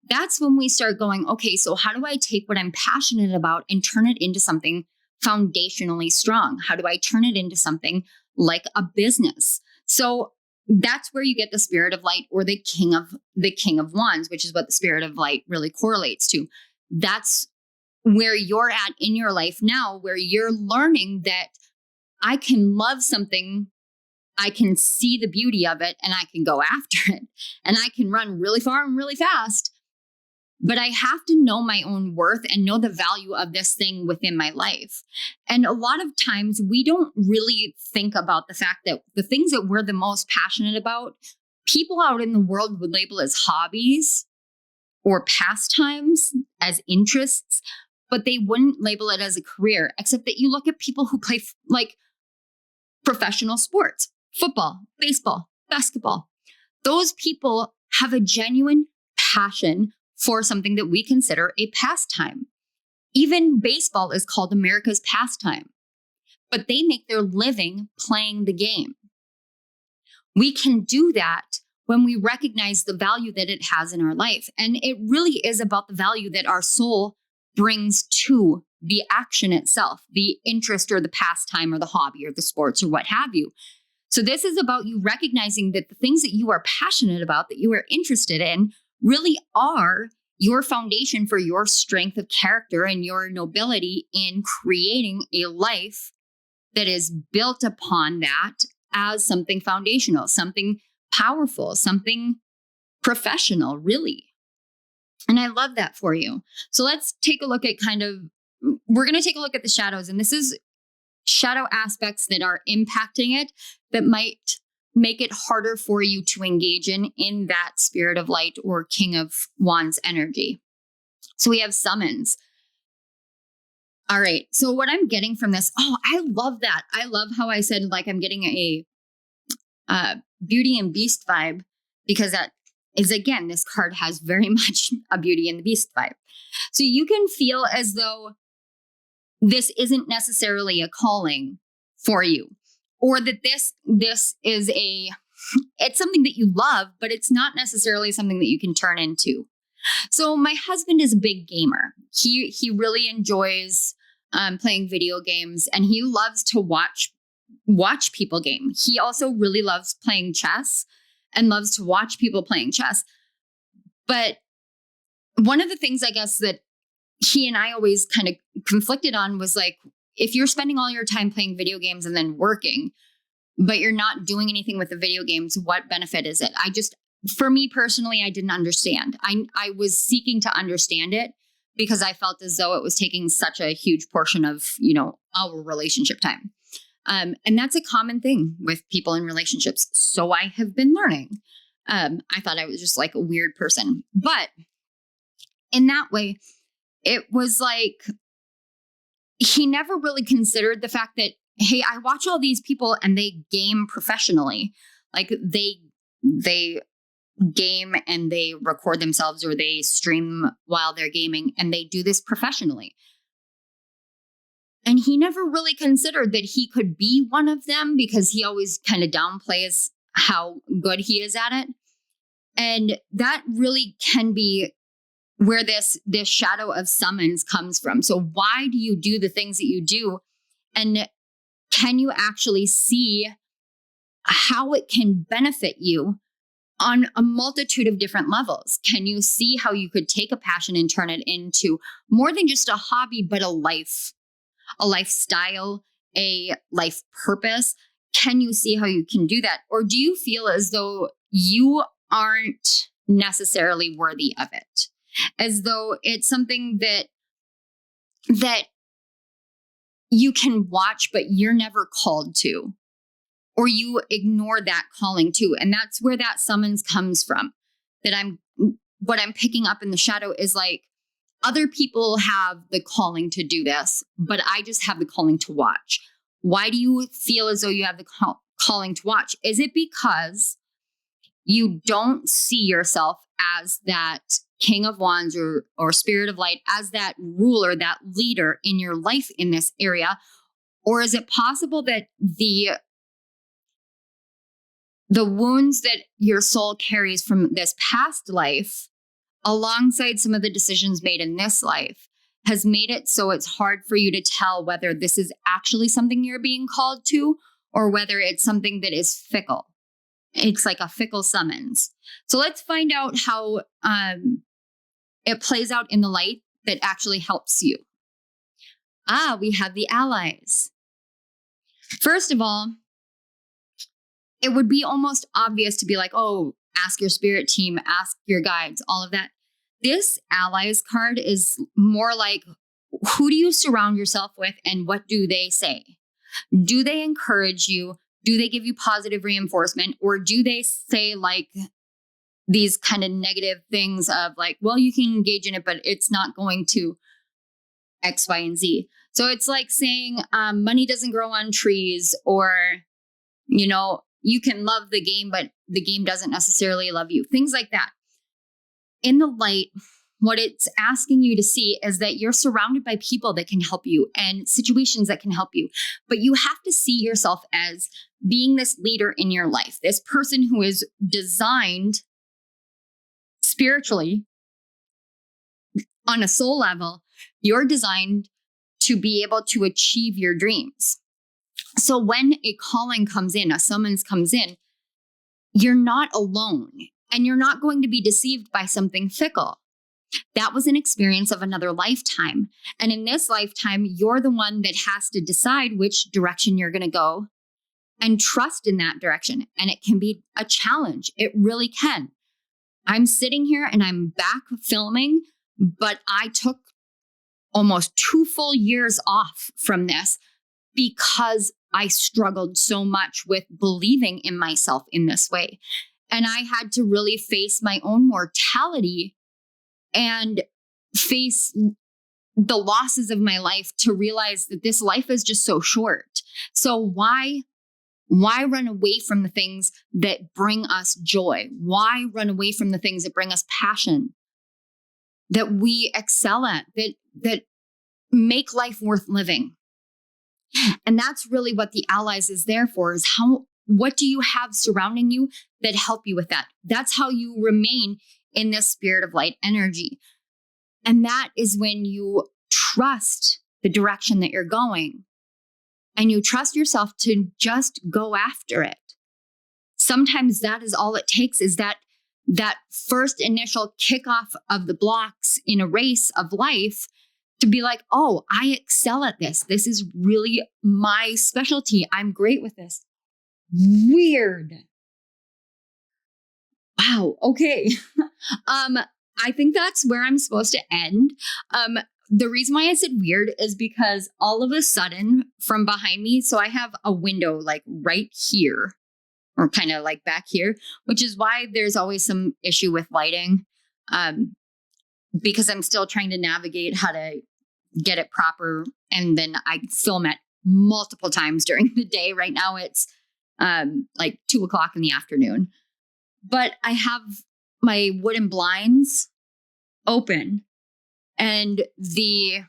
That's when we start going, okay, so how do I take what I'm passionate about and turn it into something foundationally strong? How do I turn it into something like a business? So that's where you get the Spirit of Light, or the King of Wands, which is what the Spirit of Light really correlates to. That's where you're at in your life now, where you're learning that I can love something, I can see the beauty of it, and I can go after it, and I can run really far and really fast. But I have to know my own worth and know the value of this thing within my life. And a lot of times we don't really think about the fact that the things that we're the most passionate about, people out in the world would label as hobbies or pastimes, as interests, but they wouldn't label it as a career, except that you look at people who play like professional sports, football, baseball, basketball. Those people have a genuine passion for something that we consider a pastime. Even baseball is called America's pastime, but they make their living playing the game. We can do that when we recognize the value that it has in our life. And it really is about the value that our soul brings to the action itself, the interest or the pastime or the hobby or the sports or what have you. So this is about you recognizing that the things that you are passionate about, that you are interested in, really are your foundation for your strength of character and your nobility in creating a life that is built upon that as something foundational, something powerful, something professional, really. And I love that for you. So let's take a look at we're going to take a look at the shadows. And this is shadow aspects that are impacting it that might make it harder for you to engage in that Spirit of Light or King of Wands energy. So we have summons. All right. So what I'm getting from this, I love that. I love how I said, like, I'm getting a Beauty and Beast vibe, because that is, again, this card has very much a Beauty and the Beast vibe. So you can feel as though this isn't necessarily a calling for you, or that this is it's something that you love, but it's not necessarily something that you can turn into. So my husband is a big gamer. He really enjoys playing video games, and he loves to watch people game. He also really loves playing chess and loves to watch people playing chess. But one of the things, I guess, that he and I always kind of conflicted on was like, if you're spending all your time playing video games and then working, but you're not doing anything with the video games, what benefit is it? For me personally, I didn't understand. I was seeking to understand it because I felt as though it was taking such a huge portion of, our relationship time. And that's a common thing with people in relationships. So I have been learning. I thought I was just like a weird person, but in that way, it was like, he never really considered the fact that, hey, I watch all these people and they game professionally. Like they game and they record themselves or they stream while they're gaming, and they do this professionally. And he never really considered that he could be one of them because he always kind of downplays how good he is at it. And that really can be where this shadow of summons comes from. So why do you do the things that you do? And can you actually see how it can benefit you on a multitude of different levels? Can you see how you could take a passion and turn it into more than just a hobby, but a lifestyle, a life purpose? Can you see how you can do that? Or do you feel as though you aren't necessarily worthy of it? As though it's something that you can watch, but you're never called to, or you ignore that calling too. And that's where that summons comes from. What I'm picking up in the shadow is like, other people have the calling to do this, but I just have the calling to watch. Why do you feel as though you have the calling to watch? Is it because you don't see yourself as that King of Wands or Spirit of Light, as that ruler, that leader in your life in this area? Or is it possible that the wounds that your soul carries from this past life, alongside some of the decisions made in this life, has made it so it's hard for you to tell whether this is actually something you're being called to or whether it's something that is fickle? It's like a fickle summons. So let's find out how it plays out in the light that actually helps you. We have the allies. First of all, it would be almost obvious to be like, oh, ask your spirit team, ask your guides, all of that. This allies card is more like, who do you surround yourself with and what do they say? Do they encourage you? Do they give you positive reinforcement? Or do they say like these kind of negative things of like, well, you can engage in it, but it's not going to X, Y, and Z. So it's like saying money doesn't grow on trees, or, you can love the game, but the game doesn't necessarily love you. Things like that. In the light, what it's asking you to see is that you're surrounded by people that can help you and situations that can help you. But you have to see yourself as being this leader in your life, this person who is designed spiritually on a soul level. You're designed to be able to achieve your dreams. So when a calling comes in, a summons comes in, you're not alone and you're not going to be deceived by something fickle. That was an experience of another lifetime. And in this lifetime, you're the one that has to decide which direction you're going to go and trust in that direction. And it can be a challenge. It really can. I'm sitting here and I'm back filming, but I took almost 2 full years off from this because I struggled so much with believing in myself in this way. And I had to really face my own mortality and face the losses of my life to realize that this life is just so short. So why run away from the things that bring us joy? Why run away from the things that bring us passion, that we excel at, that make life worth living? And that's really what the allies is there for, is what do you have surrounding you that help you with that? That's how you remain in this spirit of light energy. And that is when you trust the direction that you're going and you trust yourself to just go after it. Sometimes that is all it takes, is that first initial kickoff of the blocks in a race of life to be like, oh, I excel at this. This is really my specialty. I'm great with this. Weird. Wow. Okay. I think that's where I'm supposed to end. The reason why I said weird is because all of a sudden from behind me, so I have a window like right here, or kind of like back here, which is why there's always some issue with lighting, because I'm still trying to navigate how to get it proper. And then I film it multiple times during the day. Right now it's like 2:00 in the afternoon, but I have my wooden blinds open and the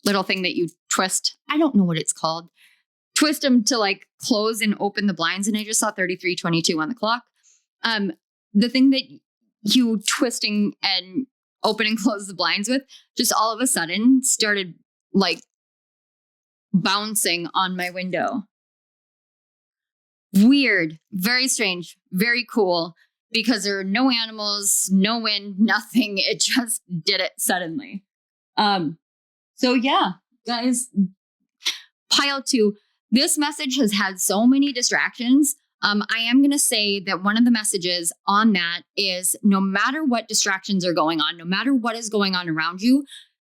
little thing that you twist. I don't know what it's called. Twist them to like close and open the blinds. And I just saw 33:22 on the clock. The thing that you twisting and open and close the blinds with just all of a sudden started like bouncing on my window. Weird, very strange, very cool, because there are no animals, no wind, nothing. It just did it suddenly. So yeah, guys, pile 2. This message has had so many distractions. I am going to say that one of the messages on that is no matter what distractions are going on, no matter what is going on around you,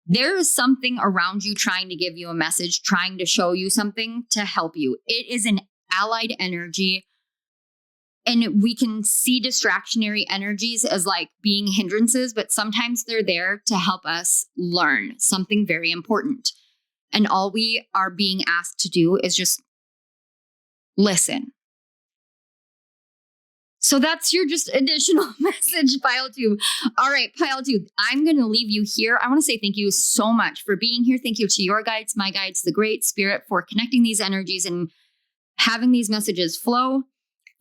there is something around you trying to give you a message, trying to show you something to help you. It is an allied energy. And we can see distractionary energies as like being hindrances, but sometimes they're there to help us learn something very important. And all we are being asked to do is just listen. So that's your just additional message, pile 2. All right, pile 2, I'm going to leave you here. I want to say thank you so much for being here. Thank you to your guides, my guides, the Great Spirit, for connecting these energies and having these messages flow.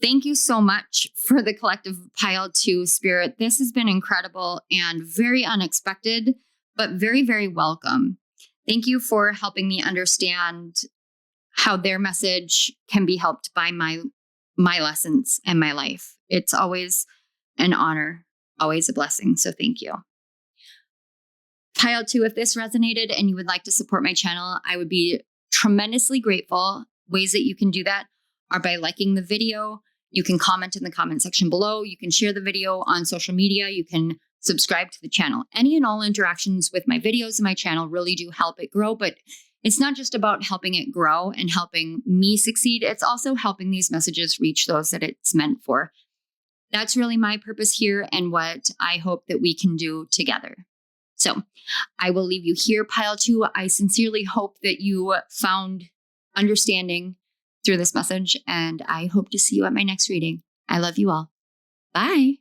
Thank you so much for the collective pile 2 spirit. This has been incredible and very unexpected, but very, very welcome. Thank you for helping me understand how their message can be helped by my lessons and my life. It's always an honor, always a blessing. So thank you. Pile 2, if this resonated and you would like to support my channel, I would be tremendously grateful. Ways that you can do that are by liking the video. You can comment in the comment section below. You can share the video on social media. You can subscribe to the channel. Any and all interactions with my videos and my channel really do help it grow, but it's not just about helping it grow and helping me succeed. It's also helping these messages reach those that it's meant for. That's really my purpose here and what I hope that we can do together. So I will leave you here, pile 2. I sincerely hope that you found understanding through this message, and I hope to see you at my next reading. I love you all. Bye.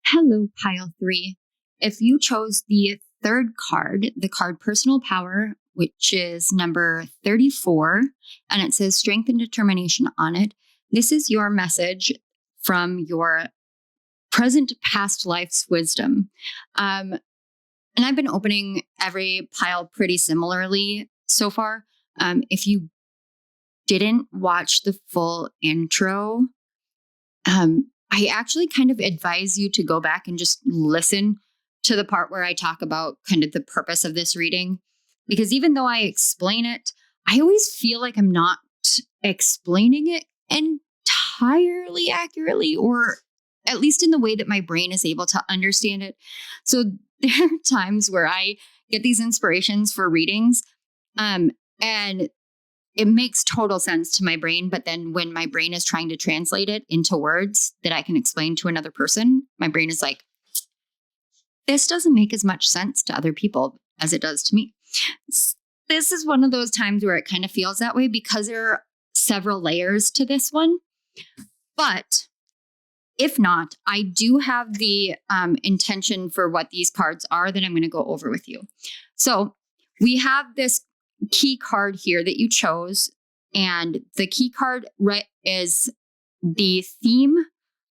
Hello, pile 3. If you chose the third card, the card Personal Power, which is number 34, and it says Strength and Determination on it, this is your message from your present past life's wisdom. And I've been opening every pile pretty similarly so far. If you didn't watch the full intro, I actually kind of advise you to go back and just listen to the part where I talk about kind of the purpose of this reading. Because even though I explain it, I always feel like I'm not explaining it entirely accurately, or at least in the way that my brain is able to understand it. So there are times where I get these inspirations for readings, and it makes total sense to my brain. But then when my brain is trying to translate it into words that I can explain to another person, my brain is like, this doesn't make as much sense to other people as it does to me. This is one of those times where it kind of feels that way because there are several layers to this one. But if not, I do have the intention for what these cards are that I'm going to go over with you. So we have this key card here that you chose, and the key card is the theme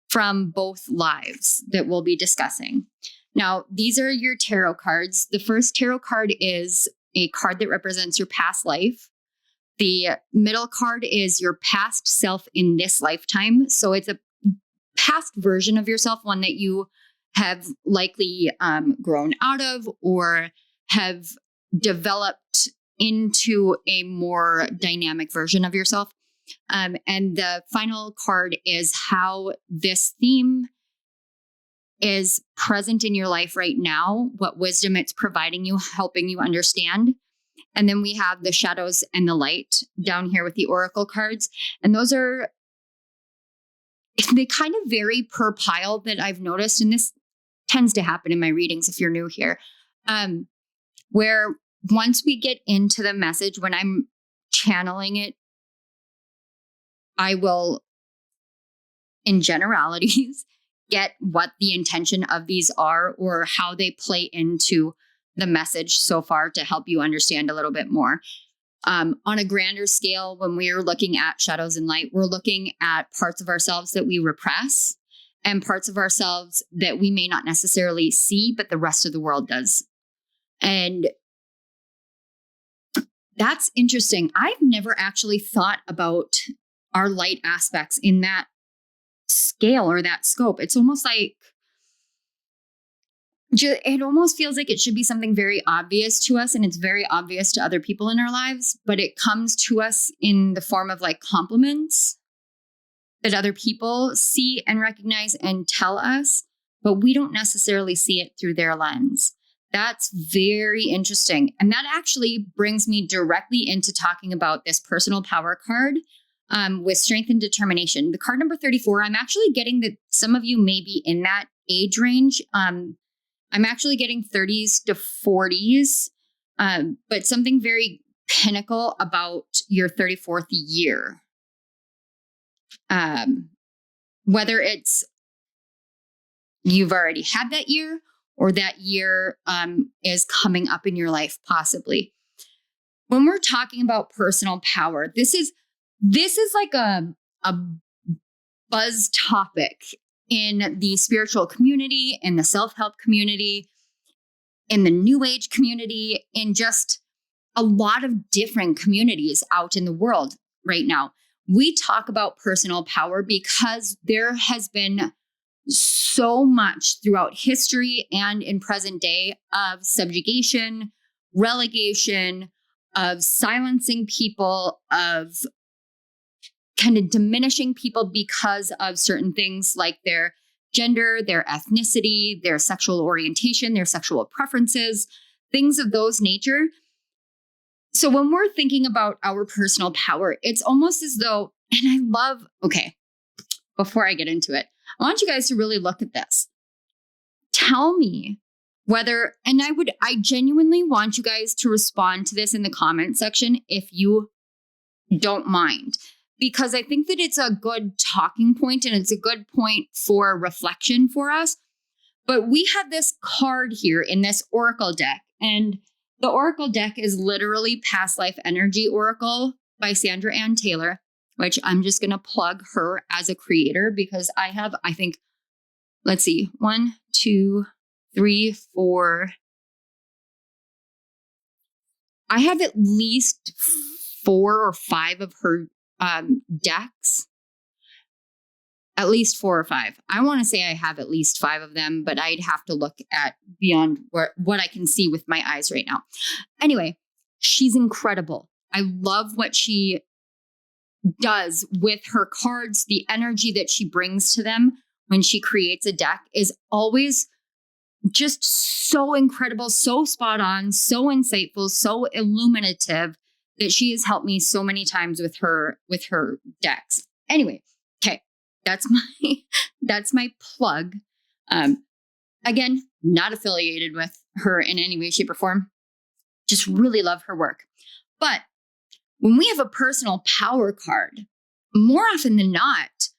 from both lives that we'll be discussing. Now, these are your tarot cards. The first tarot card is a card that represents your past life. The middle card is your past self in this lifetime. So it's a past version of yourself, one that you have likely grown out of or have developed into a more dynamic version of yourself. And the final card is how this theme is present in your life right now, what wisdom it's providing you, helping you understand. And then we have the shadows and the light down here with the oracle cards. And those are, they kind of vary per pile that I've noticed. And this tends to happen in my readings if you're new here, where once we get into the message, when I'm channeling it, I will, in generalities, get what the intention of these are or how they play into the message so far to help you understand a little bit more. On a grander scale, when we're looking at shadows and light, we're looking at parts of ourselves that we repress and parts of ourselves that we may not necessarily see, but the rest of the world does. And that's interesting. I've never actually thought about our light aspects in that scale or that scope. It's almost like, it almost feels like it should be something very obvious to us, and it's very obvious to other people in our lives, but it comes to us in the form of like compliments that other people see and recognize and tell us, but we don't necessarily see it through their lens. That's very interesting. And that actually brings me directly into talking about this personal power card with strength and determination. The card number 34, I'm actually getting that some of you may be in that age range. I'm actually getting 30s to 40s, but something very pinnacle about your 34th year. Whether it's you've already had that year or that year is coming up in your life, possibly. When we're talking about personal power, this is like a buzz topic in the spiritual community, in the self-help community, in the new age community, in just a lot of different communities out in the world right now. We talk about personal power because there has been so much throughout history and in present day of subjugation, relegation, of silencing people, of kind of diminishing people because of certain things like their gender, their ethnicity, their sexual orientation, their sexual preferences, things of those nature. So when we're thinking about our personal power, it's almost as though, okay, before I get into it, I want you guys to really look at this. Tell me whether, and I genuinely want you guys to respond to this in the comment section if you don't mind, because I think that it's a good talking point and it's a good point for reflection for us. But we have this card here in this oracle deck, and the oracle deck is literally Past Life Energy Oracle by Sandra Ann Taylor, which I'm just going to plug her as a creator because I think, let's see, 1, 2, 3, 4. I have at least 4 or 5 of her decks, at least 4 or 5. I want to say I have at least 5 of them, but I'd have to look at beyond what I can see with my eyes right now. Anyway, she's incredible. I love what she does with her cards. The energy that she brings to them when she creates a deck is always just so incredible, so spot on, so insightful, so illuminative, that she has helped me so many times with her decks. Anyway, okay, that's my plug. Again, not affiliated with her in any way, shape, or form. Just really love her work. But when we have a personal power card, more often than not,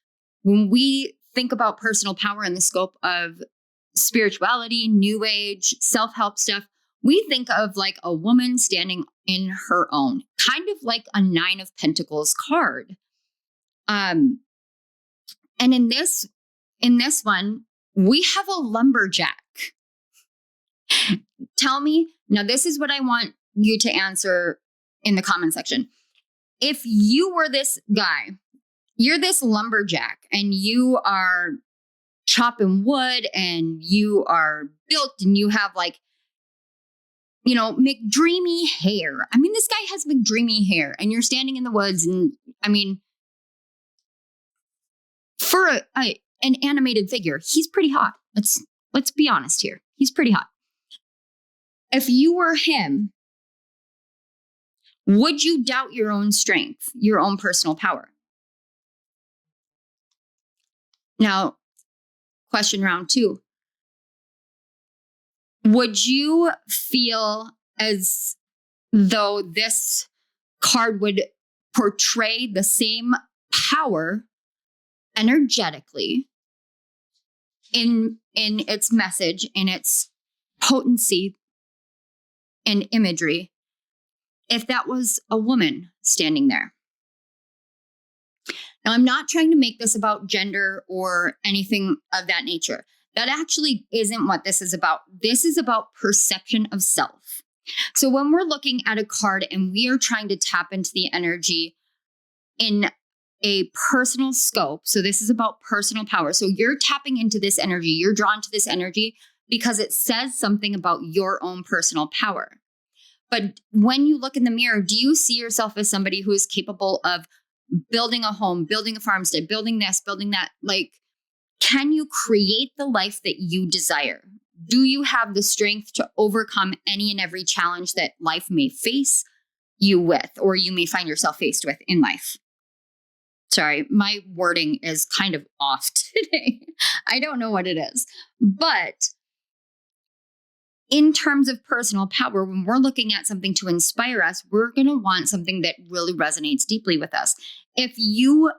when we think about personal power in the scope of spirituality, new age, self-help stuff, we think of like a woman standing in her own, kind of like a 9 of Pentacles card. And in this one, we have a lumberjack. Tell me, now this is what I want you to answer in the comment section. If you were this guy, you're this lumberjack and you are chopping wood and you are built and you have like, McDreamy hair. I mean, this guy has McDreamy hair and you're standing in the woods and for an animated figure, he's pretty hot. Let's be honest here. He's pretty hot. If you were him, would you doubt your own strength, your own personal power? Now, question round 2. Would you feel as though this card would portray the same power energetically in its message, in its potency and imagery if that was a woman standing there. Now, I'm not trying to make this about gender or anything of that nature. That actually isn't what this is about. This is about perception of self. So when we're looking at a card and we are trying to tap into the energy in a personal scope, so this is about personal power. So you're tapping into this energy, you're drawn to this energy because it says something about your own personal power. But when you look in the mirror, do you see yourself as somebody who is capable of building a home, building a farmstead, building this, building that? Like, can you create the life that you desire? Do you have the strength to overcome any and every challenge that life may face you with, or you may find yourself faced with in life? Sorry, my wording is kind of off today. I don't know what it is. But in terms of personal power, when we're looking at something to inspire us, we're going to want something that really resonates deeply with us. If you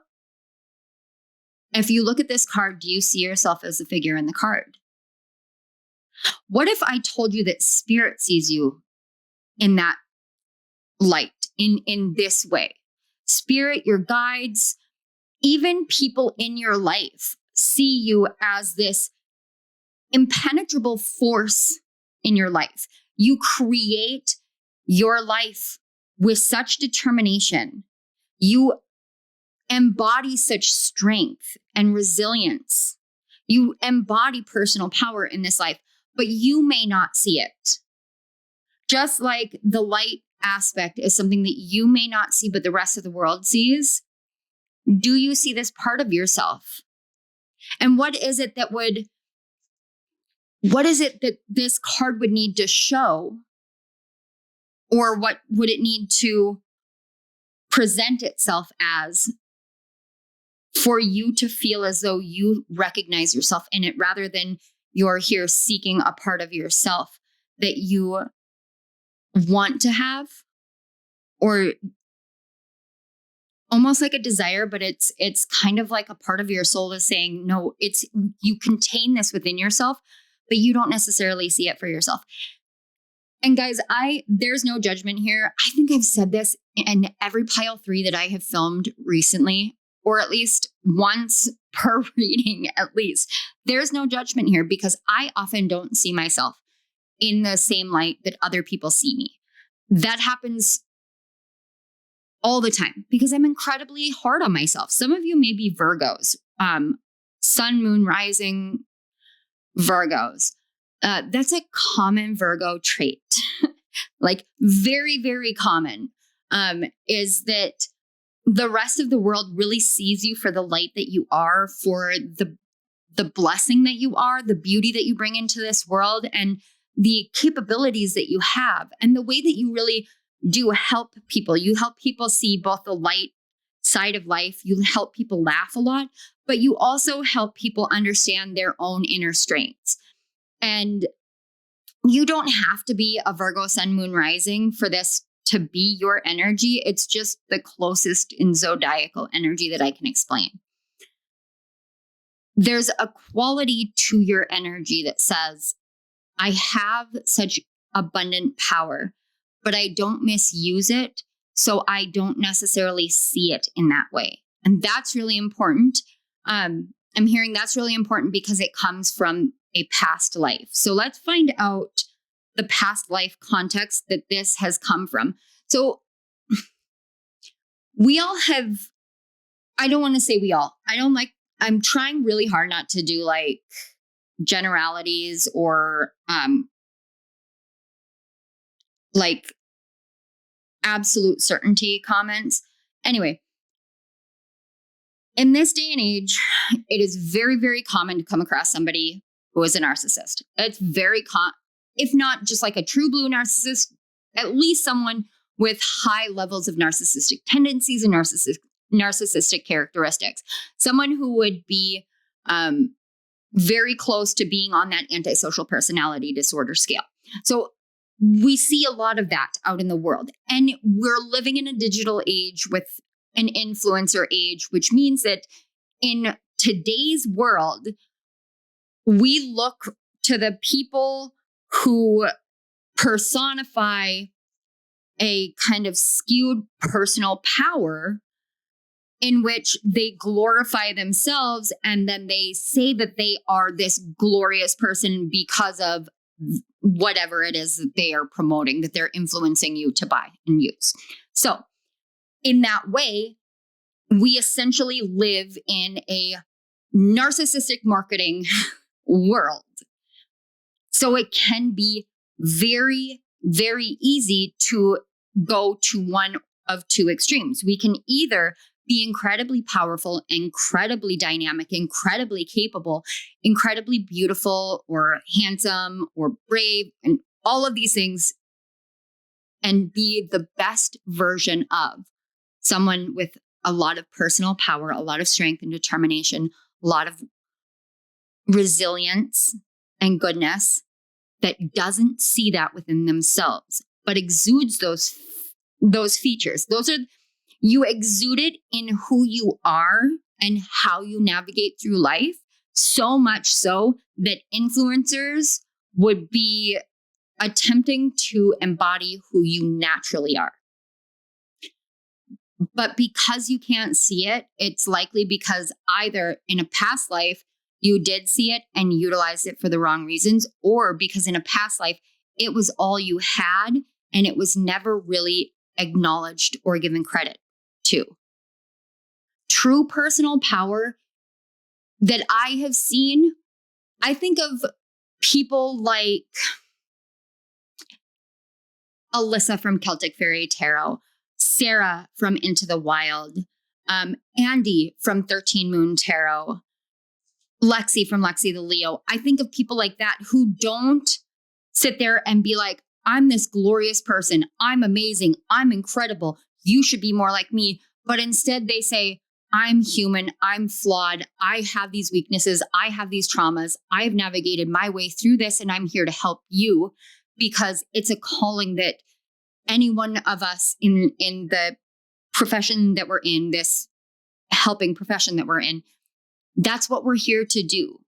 look at this card, do you see yourself as the figure in the card? What if I told you that spirit sees you in that light, in this way? Spirit, your guides, even people in your life see you as this impenetrable force in your life. You create your life with such determination. You embody such strength and resilience. You embody personal power in this life, but you may not see it. Just like the light aspect is something that you may not see, but the rest of the world sees. Do you see this part of yourself? And what is it that this card would need to show? Or what would it need to present itself as for you to feel as though you recognize yourself in it, rather than you're here seeking a part of yourself that you want to have, or almost like a desire, but it's kind of like a part of your soul is saying, no, you contain this within yourself, but you don't necessarily see it for yourself. And guys, there's no judgment here. I think I've said this in every pile 3 that I have filmed recently, or at least once per reading, at least. There's no judgment here, because I often don't see myself in the same light that other people see me. That happens all the time because I'm incredibly hard on myself. Some of you may be Virgos, sun, moon, rising Virgos. That's a common Virgo trait, like very, very common, is that the rest of the world really sees you for the light that you are, for the blessing that you are, the beauty that you bring into this world, and the capabilities that you have, and the way that you really do help people. You help people see both the light side of life. You help people laugh a lot, but you also help people understand their own inner strengths. And you don't have to be a Virgo sun, moon, rising for this to be your energy. It's just the closest in zodiacal energy that I can explain. There's a quality to your energy that says, I have such abundant power, but I don't misuse it, so I don't necessarily see it in that way. And that's really important. I'm hearing that's really important because it comes from a past life. So let's find out the past life context that this has come from. So we all have, I don't want to say we all, I'm trying really hard not to do like generalities or like absolute certainty comments. Anyway, in this day and age, it is very, very common to come across somebody who is a narcissist. It's very if not just like a true blue narcissist, at least someone with high levels of narcissistic tendencies and narcissistic characteristics. Someone who would be very close to being on that antisocial personality disorder scale. So we see a lot of that out in the world. And we're living in a digital age with an influencer age, which means that in today's world, we look to the people who personify a kind of skewed personal power in which they glorify themselves, and then they say that they are this glorious person because of whatever it is that they are promoting, that they're influencing you to buy and use. So in that way, we essentially live in a narcissistic marketing world. So it can be very, very easy to go to one of two extremes. We can either be incredibly powerful, incredibly dynamic, incredibly capable, incredibly beautiful or handsome or brave, and all of these things, and be the best version of someone with a lot of personal power, a lot of strength and determination, a lot of resilience and goodness, that doesn't see that within themselves, but exudes those features. You exude it in who you are and how you navigate through life, so much so that influencers would be attempting to embody who you naturally are. But because you can't see it, it's likely because either in a past life, you did see it and utilized it for the wrong reasons, or because in a past life, it was all you had and it was never really acknowledged or given credit to. True personal power that I have seen, I think of people like Alyssa from Celtic Fairy Tarot, Sarah from Into the Wild, Andy from 13 Moon Tarot, Lexi from Lexi the Leo. I think of people like that who don't sit there and be like, I'm this glorious person. I'm amazing. I'm incredible. You should be more like me. But instead they say, I'm human. I'm flawed. I have these weaknesses. I have these traumas. I've navigated my way through this, and I'm here to help you, because it's a calling that any one of us in the profession that we're in, this helping profession that we're in, that's what we're here to do.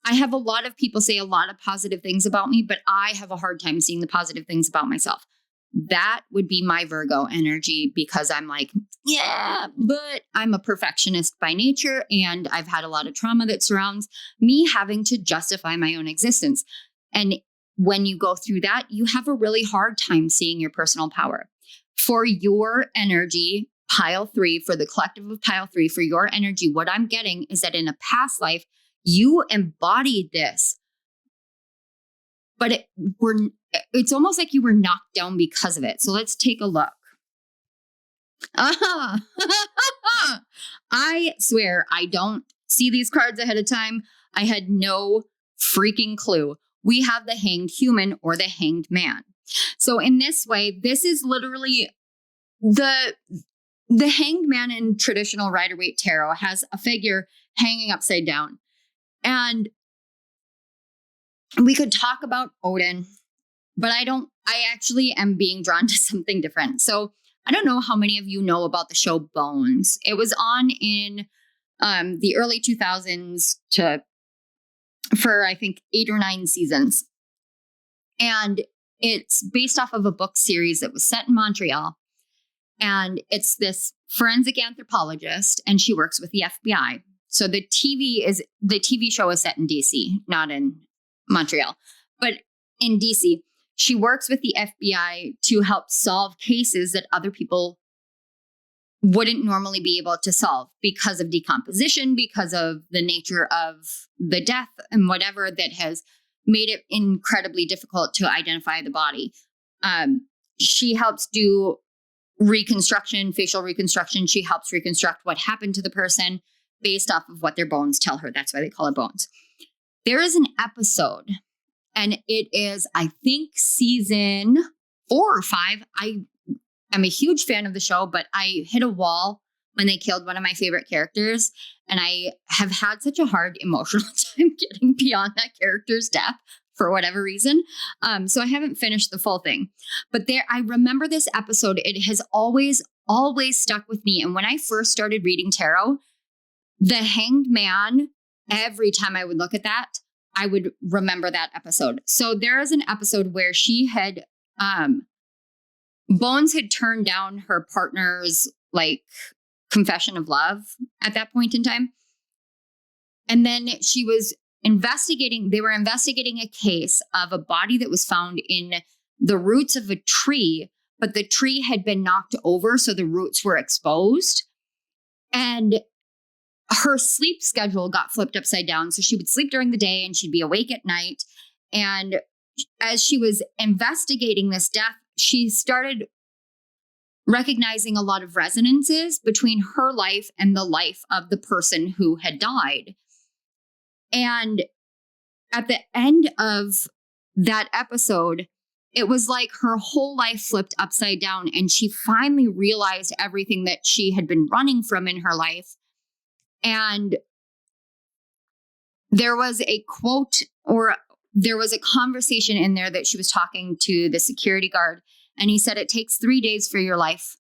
I have a lot of people say a lot of positive things about me, but I have a hard time seeing the positive things about myself. That would be my Virgo energy, because I'm like, yeah, but I'm a perfectionist by nature, and I've had a lot of trauma that surrounds me having to justify my own existence. And when you go through that, you have a really hard time seeing your personal power. For your energy, pile 3, for the collective of pile 3, for your energy, what I'm getting is that in a past life, you embodied this, but it's almost like you were knocked down because of it. So let's take a look. I swear I don't see these cards ahead of time. I had no freaking clue. We have the hanged human or the hanged man. So in this way, this is literally the hanged man in traditional Rider-Waite tarot has a figure hanging upside down. And we could talk about Odin, but I actually am being drawn to something different. So I don't know how many of you know about the show Bones. It was on in the early 2000s for I think 8 or 9 seasons. And it's based off of a book series that was set in Montreal. And it's this forensic anthropologist, and she works with the FBI. So the TV show is set in DC, not in Montreal, but in DC. She works with the FBI to help solve cases that other people wouldn't normally be able to solve because of decomposition, because of the nature of the death and whatever that has made it incredibly difficult to identify the body. She helps do reconstruction, facial reconstruction. She helps reconstruct what happened to the person based off of what their bones tell her. That's why they call it Bones. There is an episode, and it is, I think, season 4 or 5. I'm a huge fan of the show, but I hit a wall when they killed one of my favorite characters, and I have had such a hard emotional time getting beyond that character's death for whatever reason. So I haven't finished the full thing. But I remember this episode. It has always stuck with me. And when I first started reading tarot, the hanged man, every time I would look at that, I would remember that episode. So there is an episode where she had, Bones had turned down her partner's like confession of love at that point in time. And then she was they were investigating a case of a body that was found in the roots of a tree, but the tree had been knocked over, so the roots were exposed. And her sleep schedule got flipped upside down. So she would sleep during the day and she'd be awake at night. And as she was investigating this death, she started recognizing a lot of resonances between her life and the life of the person who had died. And at the end of that episode, it was like her whole life flipped upside down, and she finally realized everything that she had been running from in her life. And there was a quote, or there was a conversation in there that she was talking to the security guard, and he said, it takes 3 days for your life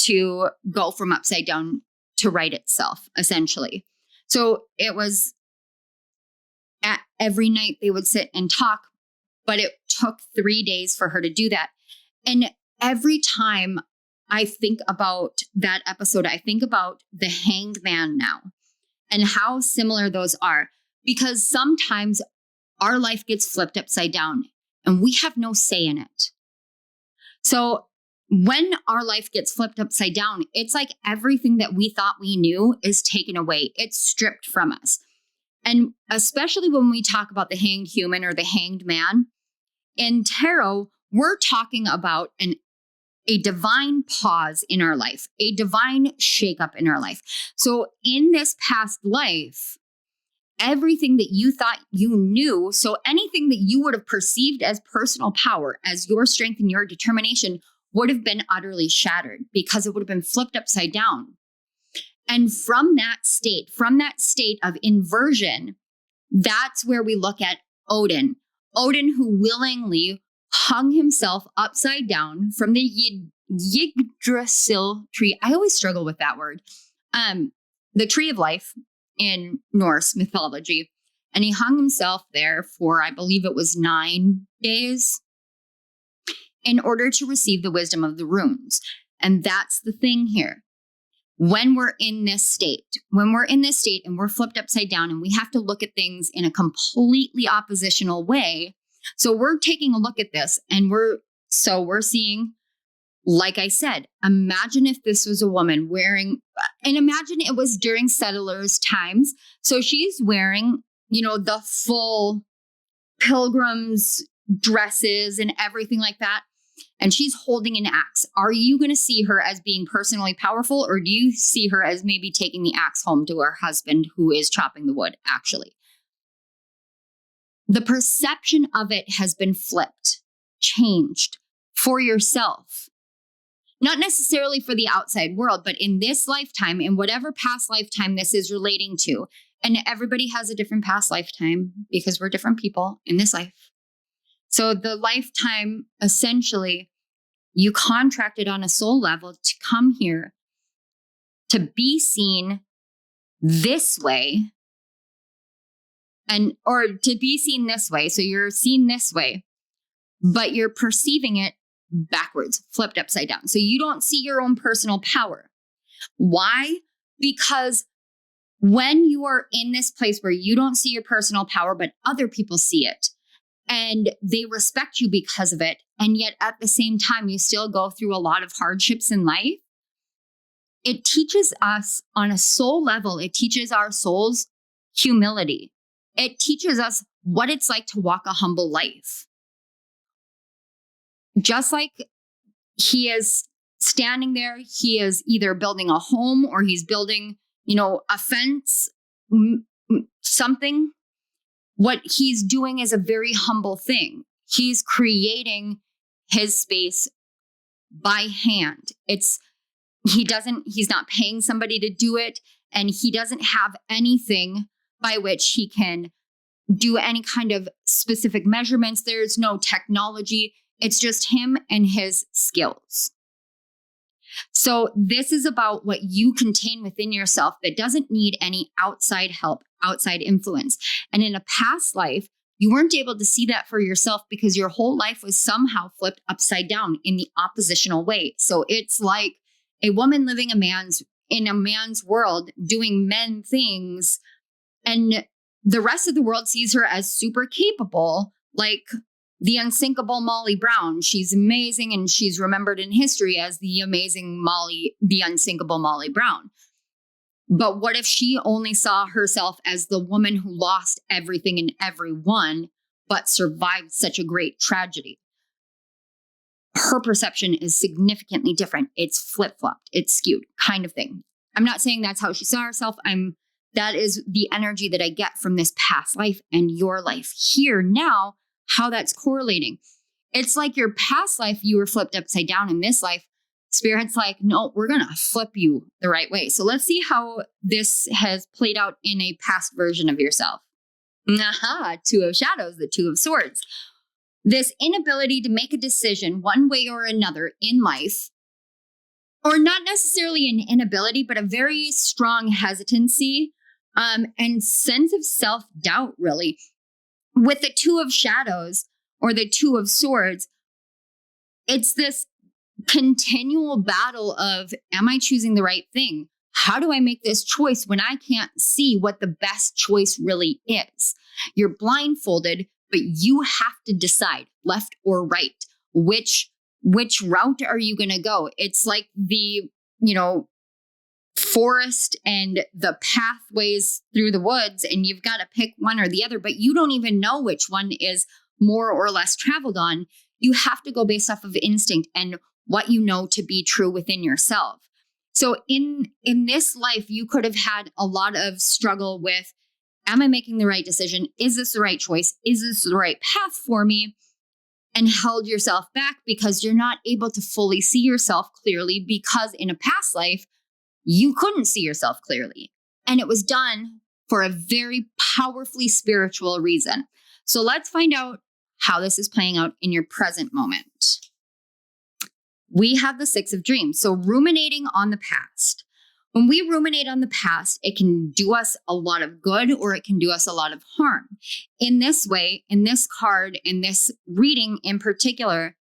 to go from upside down to right itself, essentially. So it was every night they would sit and talk, but it took 3 days for her to do that. And every time I think about that episode, I think about the Hanged Man now and how similar those are, because sometimes our life gets flipped upside down and we have no say in it. So when our life gets flipped upside down, it's like everything that we thought we knew is taken away. It's stripped from us. And especially when we talk about the hanged human or the hanged man, in tarot, we're talking about a divine pause in our life, a divine shakeup in our life. So in this past life, everything that you thought you knew, so anything that you would have perceived as personal power, as your strength and your determination, would have been utterly shattered because it would have been flipped upside down. And from that state of inversion, that's where we look at Odin. Odin, who willingly hung himself upside down from the Yggdrasil tree. I always struggle with that word. The tree of life in Norse mythology. And he hung himself there for, I believe it was 9 days, in order to receive the wisdom of the runes. And that's the thing here. When we're in this state and we're flipped upside down and we have to look at things in a completely oppositional way. So we're taking a look at this and we're seeing, like I said, imagine if this was a woman wearing, and imagine it was during settlers' times. So she's wearing, the full pilgrims dresses and everything like that. And she's holding an axe. Are you going to see her as being personally powerful, or do you see her as maybe taking the axe home to her husband who is chopping the wood, actually? The perception of it has been flipped, changed for yourself. Not necessarily for the outside world, but in this lifetime, in whatever past lifetime this is relating to. And everybody has a different past lifetime because we're different people in this life. So the lifetime, essentially, you contracted on a soul level to come here to be seen this way, or to be seen this way. So you're seen this way, but you're perceiving it backwards, flipped upside down. So you don't see your own personal power. Why? Because when you are in this place where you don't see your personal power, but other people see it, and they respect you because of it, and yet at the same time, you still go through a lot of hardships in life, it teaches us on a soul level, it teaches our souls humility. It teaches us what it's like to walk a humble life. Just like he is standing there, he is either building a home or he's building, a fence, something. What he's doing is a very humble thing. He's creating his space by hand. He's not paying somebody to do it, and he doesn't have anything by which he can do any kind of specific measurements. There's no technology. It's just him and his skills. So this is about what you contain within yourself that doesn't need any outside help, outside influence. And in a past life, you weren't able to see that for yourself because your whole life was somehow flipped upside down in the oppositional way. So it's like a woman living in a man's world doing men things, and the rest of the world sees her as super capable, like the unsinkable Molly Brown. She's amazing, and she's remembered in history as the unsinkable Molly Brown. But what if she only saw herself as the woman who lost everything and everyone, but survived such a great tragedy? Her perception is significantly different. It's flip-flopped, it's skewed, kind of thing. I'm not saying that's how she saw herself. That is the energy that I get from this past life and your life here now, how that's correlating. It's like your past life, you were flipped upside down. In this life, Spirit's like, no, we're going to flip you the right way. So let's see how this has played out in a past version of yourself. Aha, Two of Shadows, the Two of Swords. This inability to make a decision one way or another in life, or not necessarily an inability, but a very strong hesitancy and sense of self-doubt, really. With the Two of Shadows or the Two of Swords, it's this continual battle of, am I choosing the right thing? How do I make this choice when I can't see what the best choice really is? You're blindfolded, but you have to decide left or right. Which route are you going to go? It's like the, forest and the pathways through the woods, and you've got to pick one or the other, but you don't even know which one is more or less traveled on. You have to go based off of instinct and what you know to be true within yourself. So in this life, you could have had a lot of struggle with, am I making the right decision? Is this the right choice? Is this the right path for me? And held yourself back because you're not able to fully see yourself clearly, because in a past life, you couldn't see yourself clearly. And it was done for a very powerfully spiritual reason. So let's find out how this is playing out in your present moment. We have the Six of Dreams. So ruminating on the past. When we ruminate on the past, it can do us a lot of good or it can do us a lot of harm. In this way, in this card, in this reading in particular,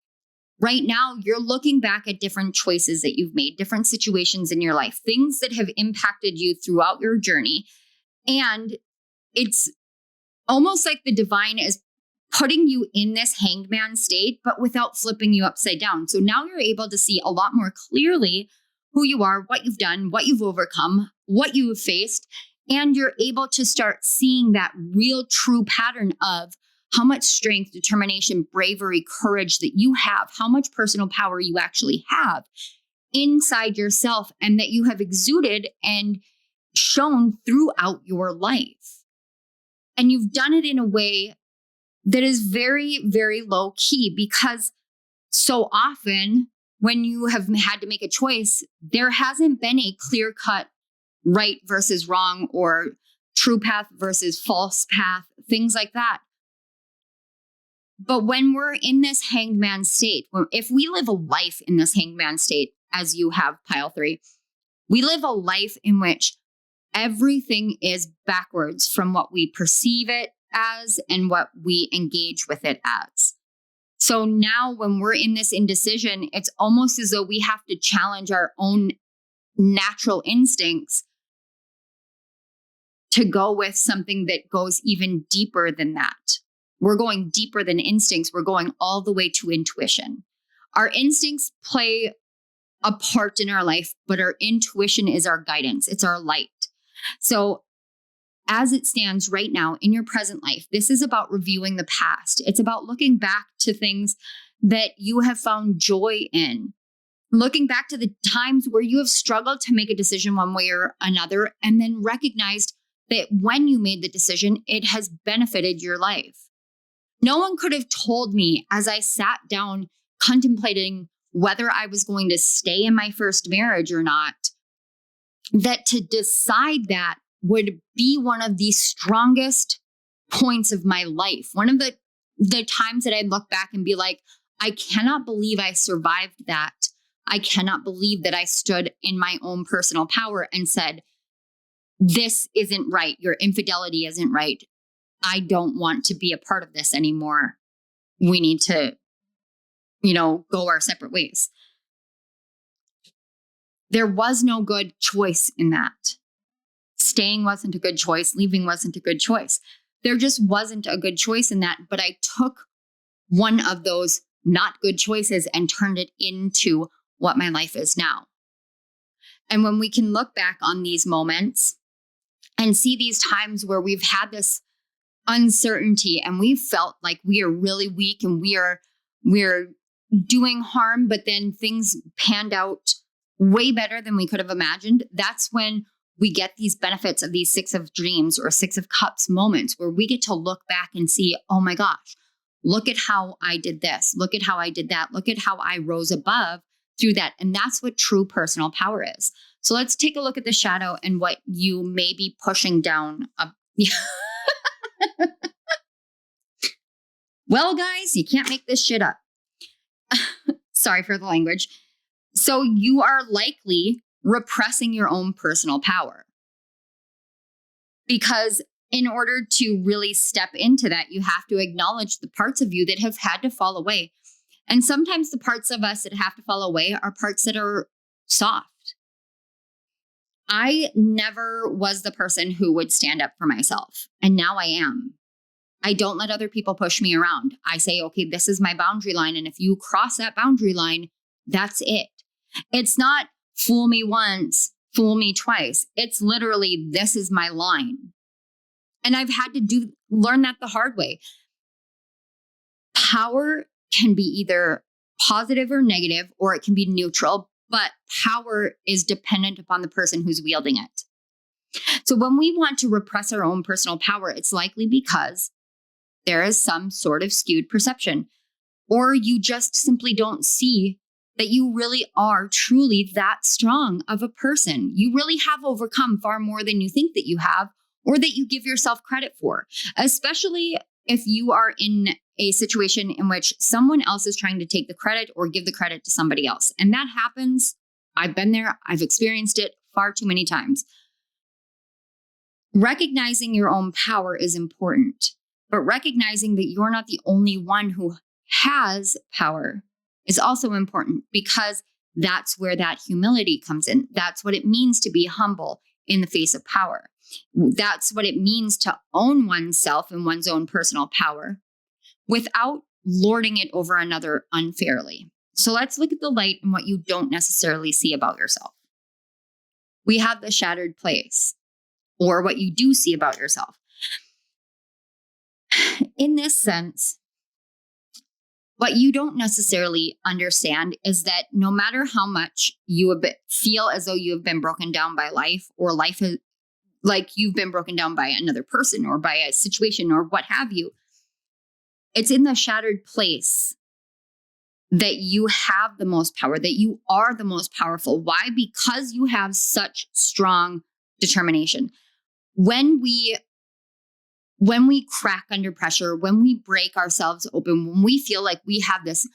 right now, you're looking back at different choices that you've made, different situations in your life, things that have impacted you throughout your journey. And it's almost like the divine is putting you in this hanged man state, but without flipping you upside down. So now you're able to see a lot more clearly who you are, what you've done, what you've overcome, what you have faced. And you're able to start seeing that real true pattern of how much strength, determination, bravery, courage that you have, how much personal power you actually have inside yourself, and that you have exuded and shown throughout your life. And you've done it in a way that is very, very low key, because so often when you have had to make a choice, there hasn't been a clear cut right versus wrong or true path versus false path, things like that. But when we're in this hanged man state, if we live a life in this hanged man state, as you have pile 3, we live a life in which everything is backwards from what we perceive it as and what we engage with it as. So now when we're in this indecision, it's almost as though we have to challenge our own natural instincts to go with something that goes even deeper than that. We're going deeper than instincts. We're going all the way to intuition. Our instincts play a part in our life, but our intuition is our guidance. It's our light. So as it stands right now in your present life, this is about reviewing the past. It's about looking back to things that you have found joy in. Looking back to the times where you have struggled to make a decision one way or another, and then recognized that when you made the decision, it has benefited your life. No one could have told me as I sat down contemplating whether I was going to stay in my first marriage or not, that to decide that would be one of the strongest points of my life. One of the times that I'd look back and be like, I cannot believe I survived that I cannot believe that I stood in my own personal power and said, this isn't right. Your infidelity isn't right. I don't want to be a part of this anymore. We need to, go our separate ways. There was no good choice in that. Staying wasn't a good choice. Leaving wasn't a good choice. There just wasn't a good choice in that. But I took one of those not good choices and turned it into what my life is now. And when we can look back on these moments and see these times where we've had this uncertainty and we felt like we are really weak and we're doing harm, but then things panned out way better than we could have imagined, that's when we get these benefits of these Six of Dreams or Six of Cups moments where we get to look back and see, oh my gosh, look at how I did this. Look at how I did that. Look at how I rose above through that. And that's what true personal power is. So let's take a look at the shadow and what you may be pushing down. Well, guys, you can't make this shit up. Sorry for the language. So you are likely repressing your own personal power. Because in order to really step into that, you have to acknowledge the parts of you that have had to fall away. And sometimes the parts of us that have to fall away are parts that are soft. I never was the person who would stand up for myself. And now I am. I don't let other people push me around. I say, okay, this is my boundary line. And if you cross that boundary line, that's it. It's not fool me once, fool me twice. It's literally, this is my line. And I've had to learn that the hard way. Power can be either positive or negative, or it can be neutral, but power is dependent upon the person who's wielding it. So when we want to repress our own personal power, it's likely because there is some sort of skewed perception, or you just simply don't see that you really are truly that strong of a person. You really have overcome far more than you think that you have, or that you give yourself credit for, especially if you are in a situation in which someone else is trying to take the credit or give the credit to somebody else. And that happens. I've been there. I've experienced it far too many times. Recognizing your own power is important, but recognizing that you're not the only one who has power is also important, because that's where that humility comes in. That's what it means to be humble in the face of power. That's what it means to own oneself and one's own personal power without lording it over another unfairly. So let's look at the light and what you don't necessarily see about yourself. We have the shattered place, or what you do see about yourself. In this sense, what you don't necessarily understand is that no matter how much you feel as though you have been broken down by life, or life is like you've been broken down by another person or by a situation or what have you, it's in the shattered place that you have the most power, that you are the most powerful. Why? Because you have such strong determination. When we crack under pressure, when we break ourselves open, when we feel like we have this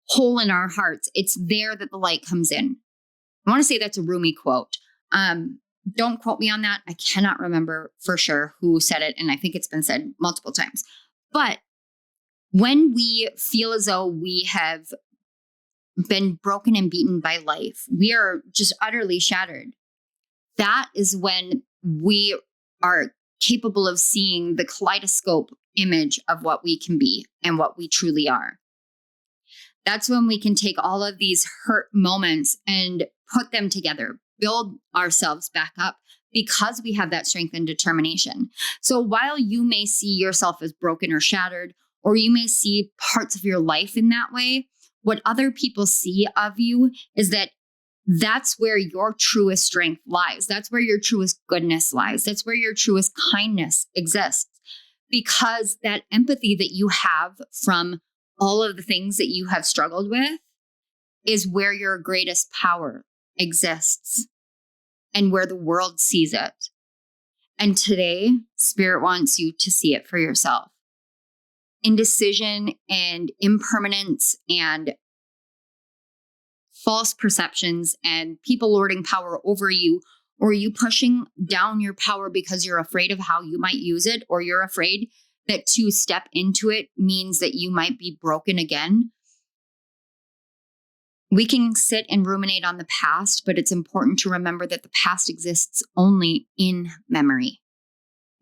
hole in our hearts, it's there that the light comes in. I want to say that's a Rumi quote. Don't quote me on that. I cannot remember for sure who said it, and I think it's been said multiple times. But when we feel as though we have been broken and beaten by life, we are just utterly shattered. That is when we are capable of seeing the kaleidoscope image of what we can be and what we truly are. That's when we can take all of these hurt moments and put them together, build ourselves back up, because we have that strength and determination. So while you may see yourself as broken or shattered, or you may see parts of your life in that way, what other people see of you is that that's where your truest strength lies. That's where your truest goodness lies. That's where your truest kindness exists. Because that empathy that you have from all of the things that you have struggled with is where your greatest power exists and where the world sees it. And today, Spirit wants you to see it for yourself. Indecision and impermanence and false perceptions and people lording power over you, or you pushing down your power because you're afraid of how you might use it, or you're afraid that to step into it means that you might be broken again. We can sit and ruminate on the past, but it's important to remember that the past exists only in memory.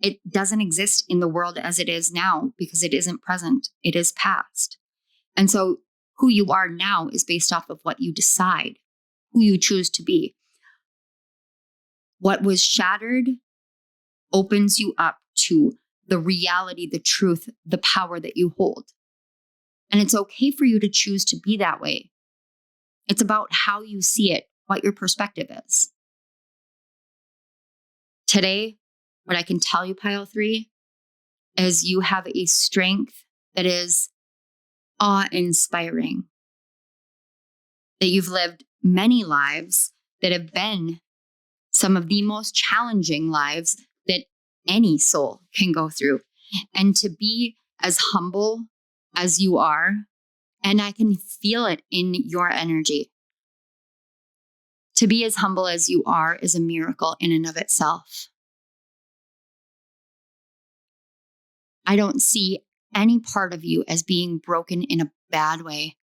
It doesn't exist in the world as it is now because it isn't present. It is past. And so who you are now is based off of what you decide, who you choose to be. What was shattered opens you up to the reality, the truth, the power that you hold. And it's okay for you to choose to be that way. It's about how you see it, what your perspective is. Today, what I can tell you, Pile 3, is you have a strength that is awe-inspiring. That you've lived many lives that have been some of the most challenging lives that any soul can go through. And to be as humble as you are, and I can feel it in your energy. To be as humble as you are is a miracle in and of itself. I don't see any part of you as being broken in a bad way.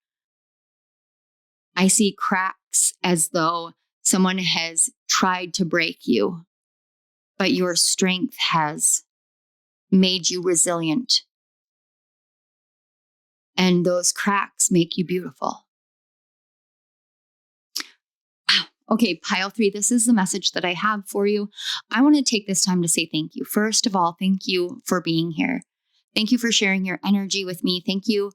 I see cracks as though someone has tried to break you, but your strength has made you resilient. And those cracks make you beautiful. Wow. Okay, Pile 3, this is the message that I have for you. I want to take this time to say thank you. First of all, thank you for being here. Thank you for sharing your energy with me. Thank you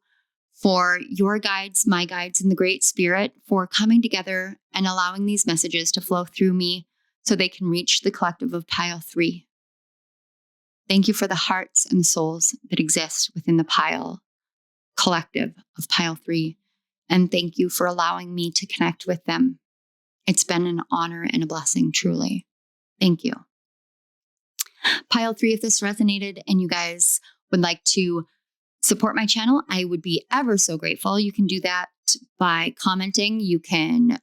for your guides, my guides, and the Great Spirit for coming together and allowing these messages to flow through me so they can reach the collective of Pile 3. Thank you for the hearts and the souls that exist within the Pile collective of Pile 3. And thank you for allowing me to connect with them. It's been an honor and a blessing, truly. Thank you. Pile 3, if this resonated and you guys would like to support my channel, I would be ever so grateful. You can do that by commenting. You can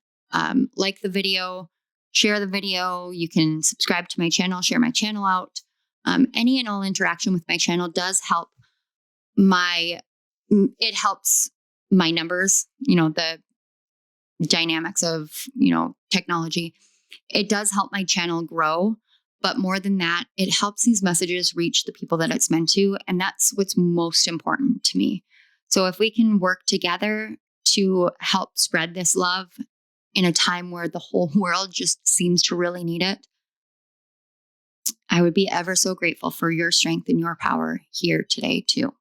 like the video, share the video. You can subscribe to my channel, share my channel out. Any and all interaction with my channel does help it helps my numbers, the dynamics of, technology. It does help my channel grow. But more than that, it helps these messages reach the people that it's meant to. And that's what's most important to me. So if we can work together to help spread this love in a time where the whole world just seems to really need it, I would be ever so grateful for your strength and your power here today too.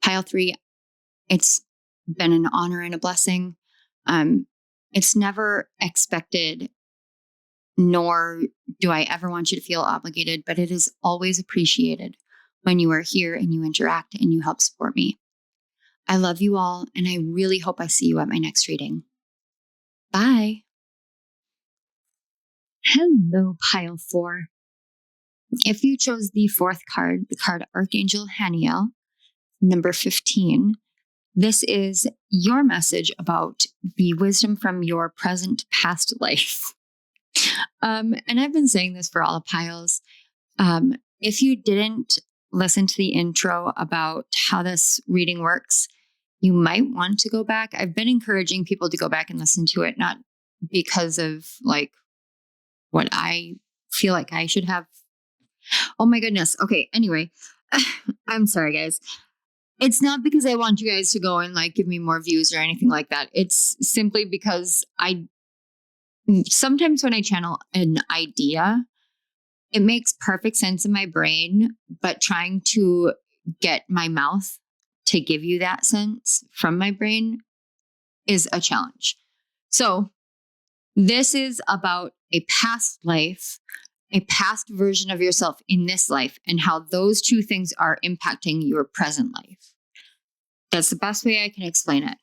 Pile 3, it's been an honor and a blessing. It's never expected, nor do I ever want you to feel obligated, but it is always appreciated when you are here and you interact and you help support me. I love you all, and I really hope I see you at my next reading. Bye. Hello, Pile 4. If you chose the 4th card, the card Archangel Haniel, number 15, this is your message about the wisdom from your present past life. And I've been saying this for all the piles. If you didn't listen to the intro about how this reading works, you might want to go back. I've been encouraging people to go back and listen to it, not because of what I feel like I should have. Oh my goodness. Okay. Anyway, I'm sorry, guys. It's not because I want you guys to go and give me more views or anything like that. It's simply because sometimes when I channel an idea, it makes perfect sense in my brain, but trying to get my mouth to give you that sense from my brain is a challenge. So this is about a past life, a past version of yourself in this life, and how those two things are impacting your present life. That's the best way I can explain it.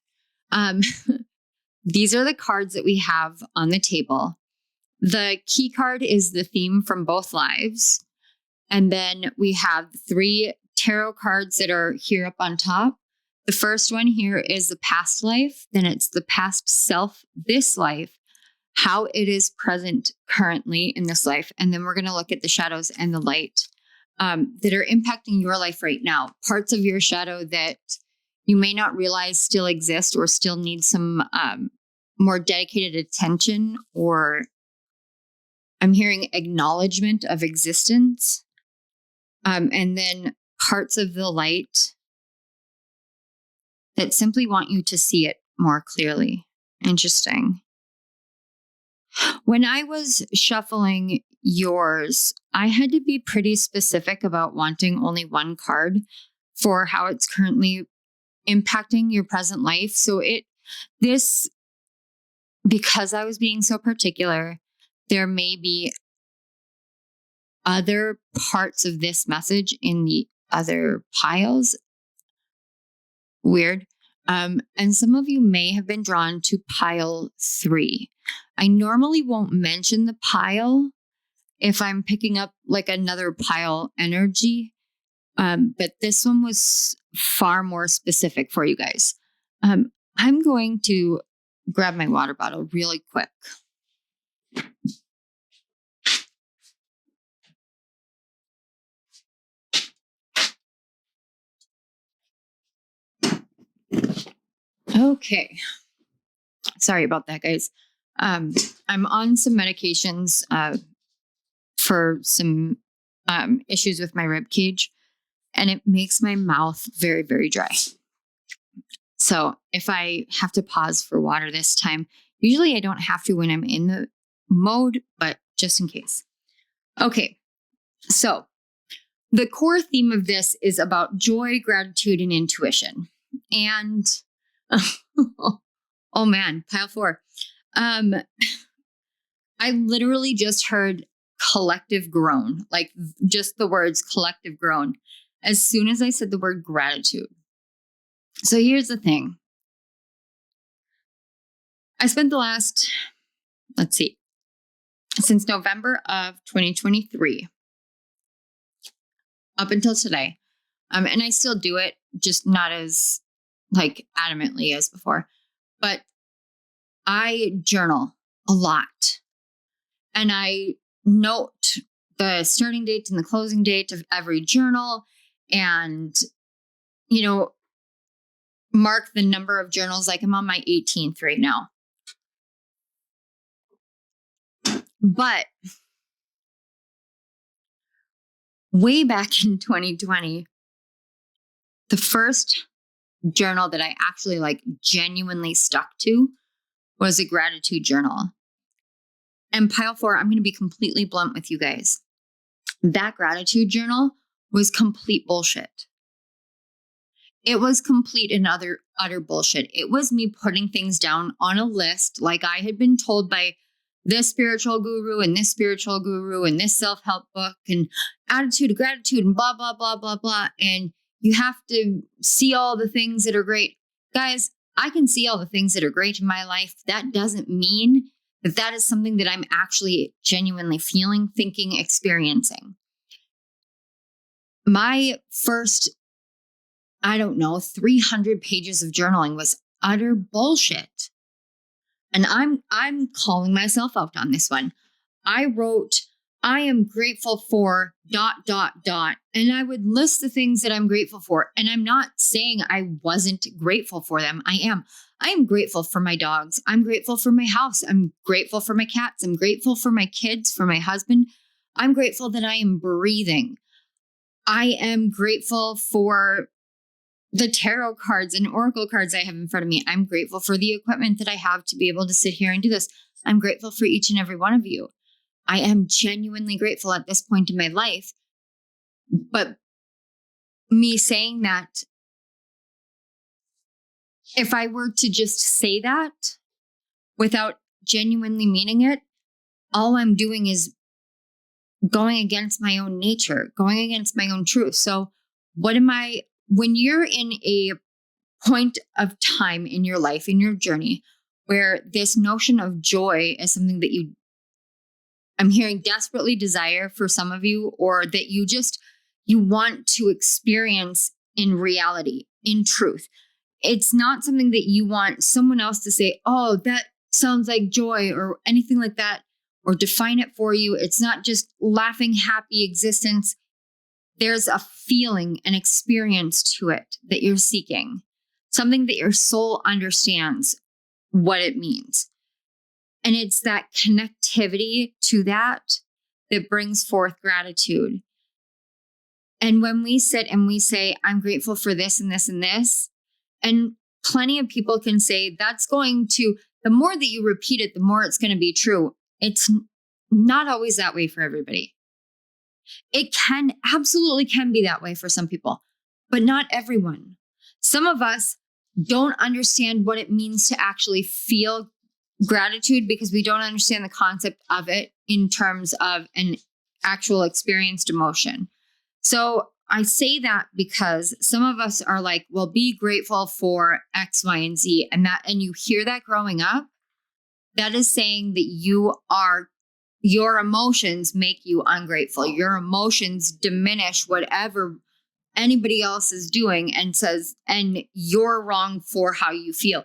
These are the cards that we have on the table. The key card is the theme from both lives. And then we have 3 tarot cards that are here up on top. The first one here is the past life. Then it's the past self, this life, how it is present currently in this life. And then we're going to look at the shadows and the light that are impacting your life right now. Parts of your shadow that you may not realize still exist or still need some more dedicated attention, or I'm hearing acknowledgement of existence. And then parts of the light that simply want you to see it more clearly. Interesting. When I was shuffling yours, I had to be pretty specific about wanting only one card for how it's currently impacting your present life. So because I was being so particular, there may be other parts of this message in the other piles. Weird. And some of you may have been drawn to pile 3. I normally won't mention the pile if I'm picking up like another pile energy. But this one was far more specific for you guys. I'm going to grab my water bottle really quick. Okay. Sorry about that, guys. I'm on some medications for some issues with my rib cage, and it makes my mouth very, very dry. So if I have to pause for water this time, usually I don't have to when I'm in the mode, but just in case. Okay. So the core theme of this is about joy, gratitude, and intuition. And oh man, pile 4. I literally just heard collective groan, like just the words collective groan, as soon as I said the word gratitude. So here's the thing. I spent the last, since November of 2023 up until today, and I still do it, just not as like adamantly as before, but I journal a lot, and I note the starting date and the closing date of every journal, and, mark the number of journals. Like I'm on my 18th right now. But way back in 2020, the first journal that I actually genuinely stuck to was a gratitude journal. And pile 4, I'm going to be completely blunt with you guys. That gratitude journal was complete bullshit. It was complete and utter bullshit. It was me putting things down on a list like I had been told by this spiritual guru and this spiritual guru and this self-help book and attitude of gratitude and blah, blah, blah, blah, blah. And you have to see all the things that are great. Guys, I can see all the things that are great in my life. That doesn't mean that is something that I'm actually genuinely feeling, thinking, experiencing. My first 300 pages of journaling was utter bullshit. And I'm calling myself out on this one. I wrote, I am grateful for ... And I would list the things that I'm grateful for. And I'm not saying I wasn't grateful for them. I am. I am grateful for my dogs. I'm grateful for my house. I'm grateful for my cats. I'm grateful for my kids, for my husband. I'm grateful that I am breathing. I am grateful for the tarot cards and oracle cards I have in front of me. I'm grateful for the equipment that I have to be able to sit here and do this. I'm grateful for each and every one of you. I am genuinely grateful at this point in my life. But me saying that, if I were to just say that without genuinely meaning it, all I'm doing is going against my own nature, going against my own truth. So when you're in a point of time in your life, in your journey, where this notion of joy is something that I'm hearing desperately desire for some of you, or that you want to experience in reality, in truth. it's not something that you want someone else to say, oh, that sounds like joy or anything like that, or define it for you. It's not just laughing, happy existence. There's a feeling, an experience to it that you're seeking, something that your soul understands what it means. And it's that connectivity to that that brings forth gratitude. And when we sit and we say, I'm grateful for this and this and this, and plenty of people can say that's going to, the more that you repeat it, the more it's going to be true. It's not always that way for everybody. It absolutely can be that way for some people, but not everyone. Some of us don't understand what it means to actually feel gratitude because we don't understand the concept of it in terms of an actual experienced emotion. So I say that because some of us are like, well, be grateful for X, Y, and Z. And you hear that growing up, that is saying that your emotions make you ungrateful. Your emotions diminish whatever anybody else is doing and you're wrong for how you feel.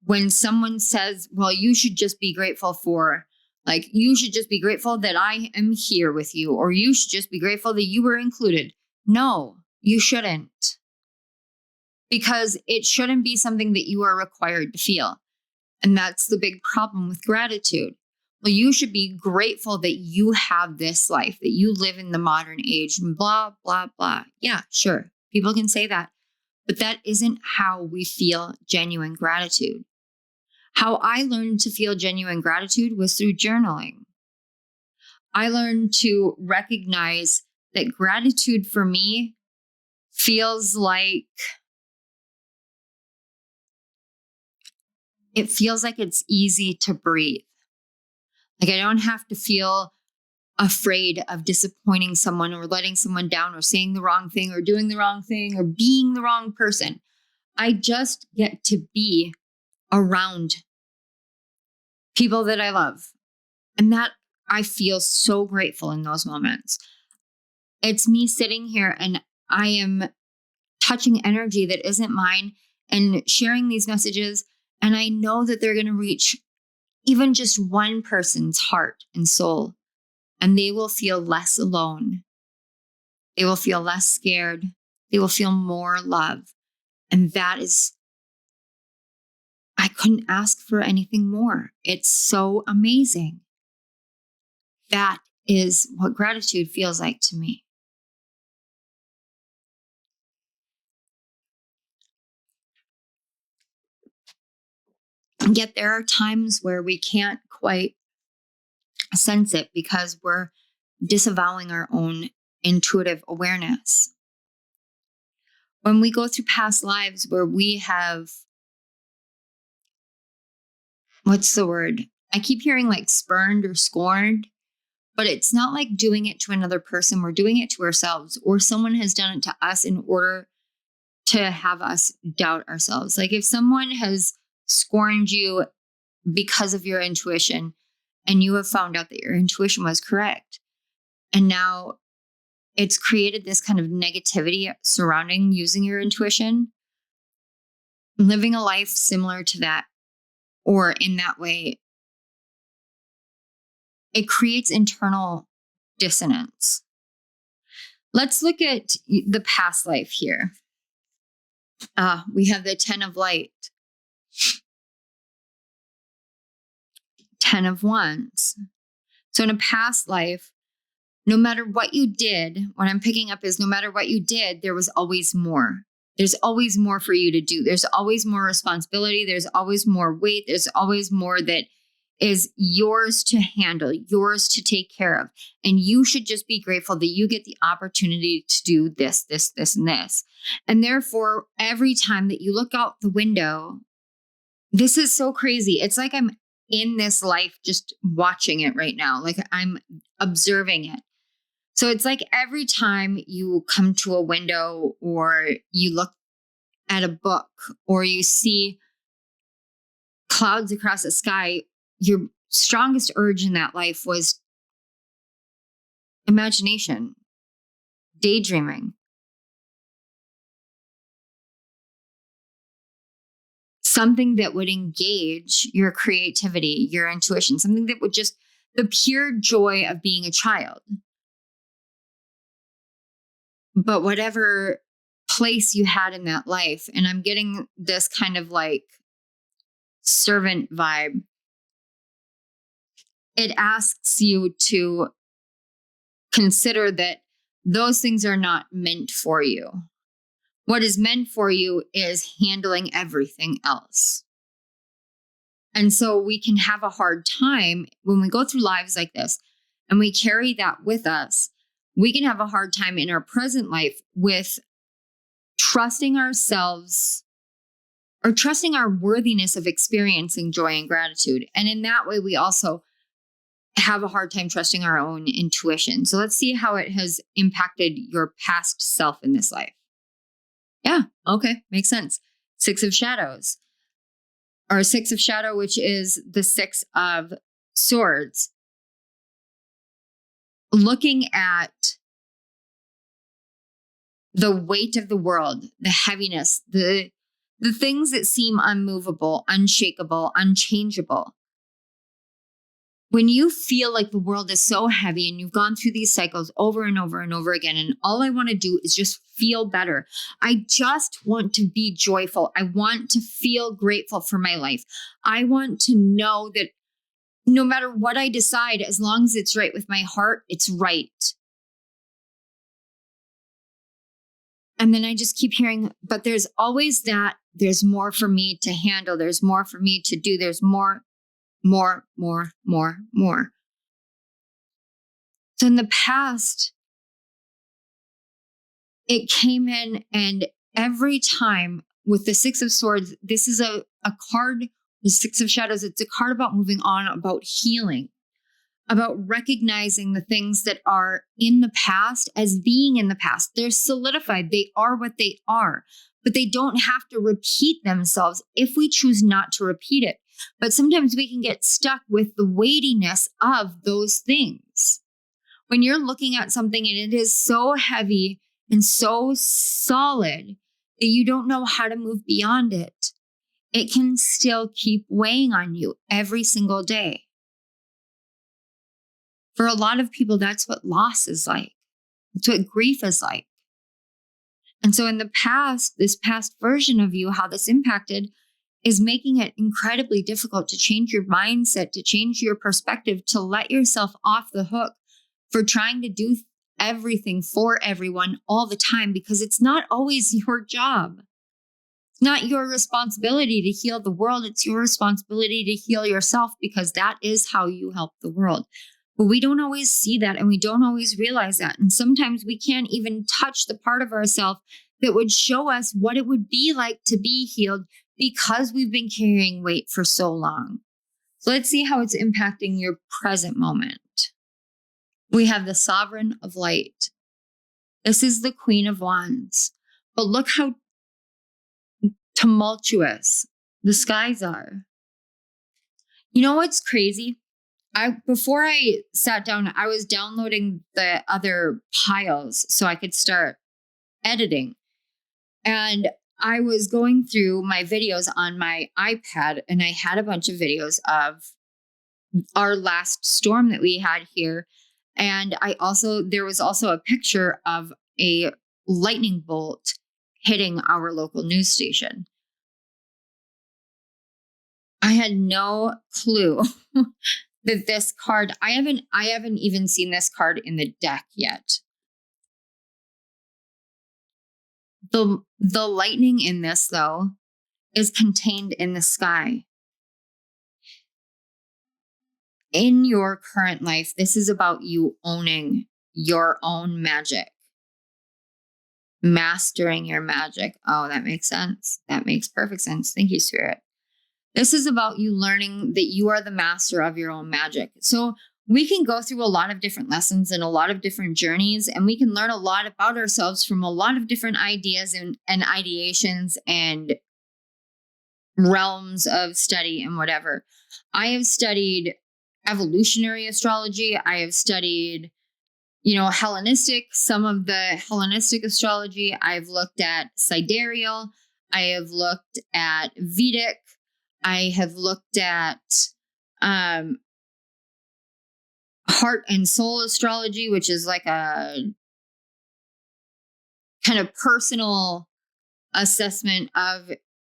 When someone says, well, you should just be grateful you should just be grateful that I am here with you, or you should just be grateful that you were included. No, you shouldn't. Because it shouldn't be something that you are required to feel. And that's the big problem with gratitude. Well, you should be grateful that you have this life, that you live in the modern age, and blah, blah, blah. Yeah, sure. People can say that. But that isn't how we feel genuine gratitude. How I learned to feel genuine gratitude was through journaling. I learned to recognize that gratitude for me feels like it's easy to breathe. Like I don't have to feel afraid of disappointing someone or letting someone down or saying the wrong thing or doing the wrong thing or being the wrong person. I just get to be around people that I love. And that I feel so grateful in those moments. It's me sitting here and I am touching energy that isn't mine and sharing these messages. And I know that they're going to reach even just one person's heart and soul, and they will feel less alone. They will feel less scared. They will feel more love. And I couldn't ask for anything more. It's so amazing. That is what gratitude feels like to me. And yet there are times where we can't quite sense it because we're disavowing our own intuitive awareness. When we go through past lives where we have, what's the word? I keep hearing like spurned or scorned, but it's not like doing it to another person. We're doing it to ourselves, or someone has done it to us in order to have us doubt ourselves. Like if someone has scorned you because of your intuition and you have found out that your intuition was correct, and now it's created this kind of negativity surrounding using your intuition, living a life similar to that or in that way, it creates internal dissonance. Let's look at the past life here. We have the 10 of light, 10 of wands. So in a past life, no matter what you did, what I'm picking up is no matter what you did, there was always more. There's always more for you to do. There's always more responsibility. There's always more weight. There's always more that is yours to handle, yours to take care of. And you should just be grateful that you get the opportunity to do this, this, this, and this. And therefore, every time that you look out the window, this is so crazy. It's like I'm in this life just watching it right now. Like I'm observing it. So it's like every time you come to a window or you look at a book or you see clouds across the sky, your strongest urge in that life was imagination, daydreaming. something that would engage your creativity, your intuition, something that would just the pure joy of being a child. But whatever place you had in that life, and I'm getting this kind of like servant vibe, it asks you to consider that those things are not meant for you. What is meant for you is handling everything else. And so we can have a hard time when we go through lives like this and we carry that with us. We can have a hard time in our present life with trusting ourselves or trusting our worthiness of experiencing joy and gratitude. And in that way, we also have a hard time trusting our own intuition. So let's see how it has impacted your past self in this life. Yeah, okay, makes sense. Six of Shadows, or Six of Shadow, which is the Six of Swords. Looking at the weight of the world, the heaviness, the things that seem unmovable, unshakable, unchangeable. When you feel like the world is so heavy and you've gone through these cycles over and over and over again, and all I want to do is just feel better. I just want to be joyful. I want to feel grateful for my life. I want to know that no matter what I decide, as long as it's right with my heart, it's right. And then I just keep hearing, but there's always that, there's more for me to handle. There's more for me to do. There's more. So in the past, it came in, and every time with the Six of Swords, this is a card, the Six of Shadows, it's a card about moving on, about healing, about recognizing the things that are in the past as being in the past. They're solidified. They are what they are, but they don't have to repeat themselves if we choose not to repeat it. But sometimes we can get stuck with the weightiness of those things. When you're looking at something and it is so heavy and so solid that you don't know how to move beyond it, it can still keep weighing on you every single day. For a lot of people, that's what loss is like. That's what grief is like. And so in the past, this past version of you, how this impacted is making it incredibly difficult to change your mindset, to change your perspective, to let yourself off the hook for trying to do everything for everyone all the time, because it's not always your job. It's not your responsibility to heal the world. It's your responsibility to heal yourself, because that is how you help the world. But we don't always see that, and we don't always realize that. And sometimes we can't even touch the part of ourselves that would show us what it would be like to be healed, because we've been carrying weight for so long. So let's see how it's impacting your present moment. We have the Sovereign of Light. This is the Queen of Wands. But look how tumultuous the skies are. You know what's crazy? Before I sat down, I was downloading the other piles so I could start editing. And I was going through my videos on my iPad, and I had a bunch of videos of our last storm that we had here. And there was also a picture of a lightning bolt hitting our local news station. I had no clue that this card, I haven't even seen this card in the deck yet. The lightning in this, though, is contained in the sky. In your current life, this is about you owning your own magic. Mastering your magic. Oh, that makes sense. That makes perfect sense. Thank you, Spirit. This is about you learning that you are the master of your own magic. So we can go through a lot of different lessons and a lot of different journeys, and we can learn a lot about ourselves from a lot of different ideas and ideations and realms of study and whatever. I have studied evolutionary astrology. I have studied, some of the Hellenistic astrology. I've looked at sidereal. I have looked at Vedic. I have looked at heart and soul astrology, which is like a kind of personal assessment of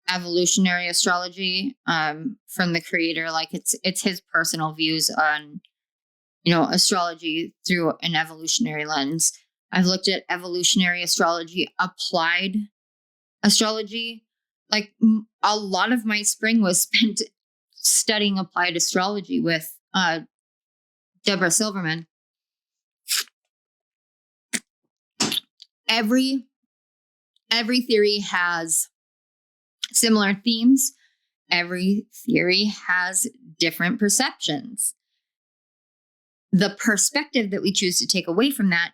evolutionary astrology from the creator. Like it's his personal views on, astrology through an evolutionary lens. I've looked at evolutionary astrology, applied astrology. Like a lot of my spring was spent studying applied astrology with Deborah Silverman. Every theory has similar themes. Every theory has different perceptions. The perspective that we choose to take away from that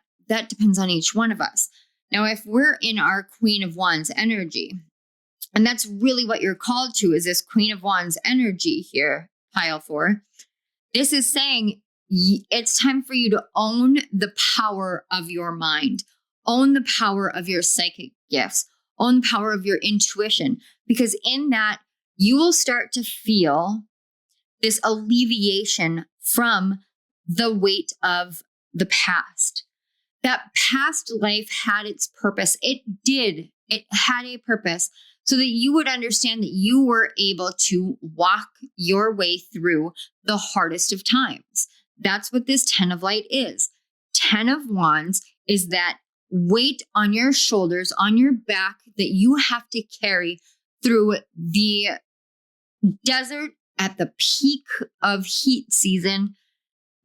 depends on each one of us. Now, if we're in our Queen of Wands energy, and that's really what you're called to, is this Queen of Wands energy here, pile 4. This is saying it's time for you to own the power of your mind, own the power of your psychic gifts, own the power of your intuition, because in that you will start to feel this alleviation from the weight of the past. That past life had its purpose. It had a purpose so that you would understand that you were able to walk your way through the hardest of times. That's what this 10 of light is. 10 of wands is that weight on your shoulders, on your back, that you have to carry through the desert at the peak of heat season,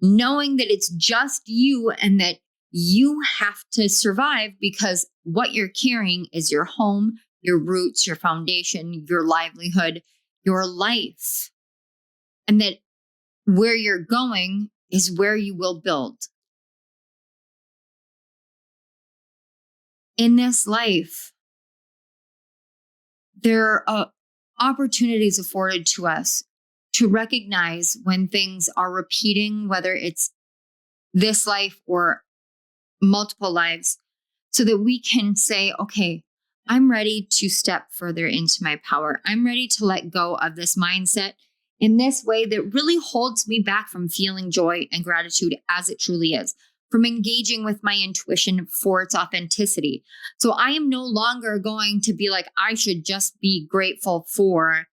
knowing that it's just you and that you have to survive because what you're carrying is your home, your roots, your foundation, your livelihood, your life. And that where you're going is where you will build. In this life, there are opportunities afforded to us to recognize when things are repeating, whether it's this life or multiple lives, so that we can say, okay, I'm ready to step further into my power. I'm ready to let go of this mindset in this way that really holds me back from feeling joy and gratitude as it truly is, from engaging with my intuition for its authenticity. So I am no longer going to be like, I should just be grateful for.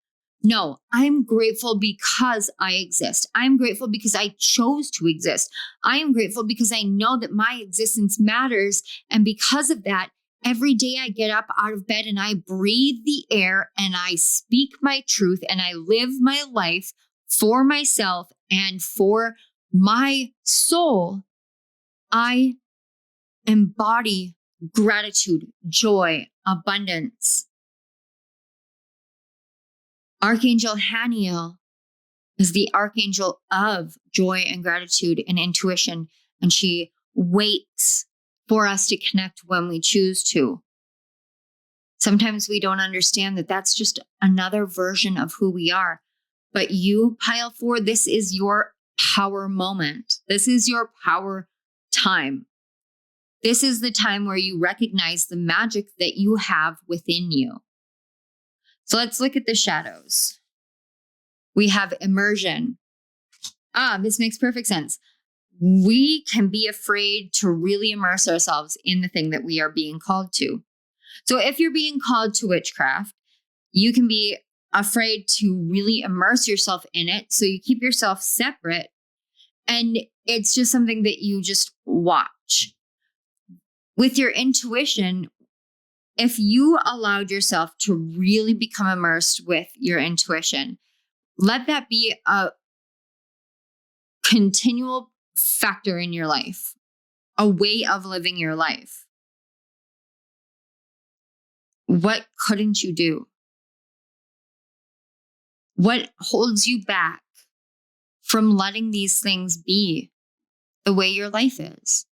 No, I'm grateful because I exist. I'm grateful because I chose to exist. I am grateful because I know that my existence matters. And because of that, every day I get up out of bed and I breathe the air and I speak my truth and I live my life for myself and for my soul. I embody gratitude, joy, abundance. Archangel Haniel is the archangel of joy and gratitude and intuition, and she waits for us to connect when we choose to. Sometimes we don't understand that that's just another version of who we are. But you, pile 4, this is your power moment. This is your power time. This is the time where you recognize the magic that you have within you. So let's look at the shadows. We have immersion. This makes perfect sense. We can be afraid to really immerse ourselves in the thing that we are being called to. So if you're being called to witchcraft, you can be afraid to really immerse yourself in it. So you keep yourself separate. And it's just something that you just watch. With your intuition, if you allowed yourself to really become immersed with your intuition, let that be a continual factor in your life, a way of living your life. What couldn't you do? What holds you back from letting these things be the way your life is?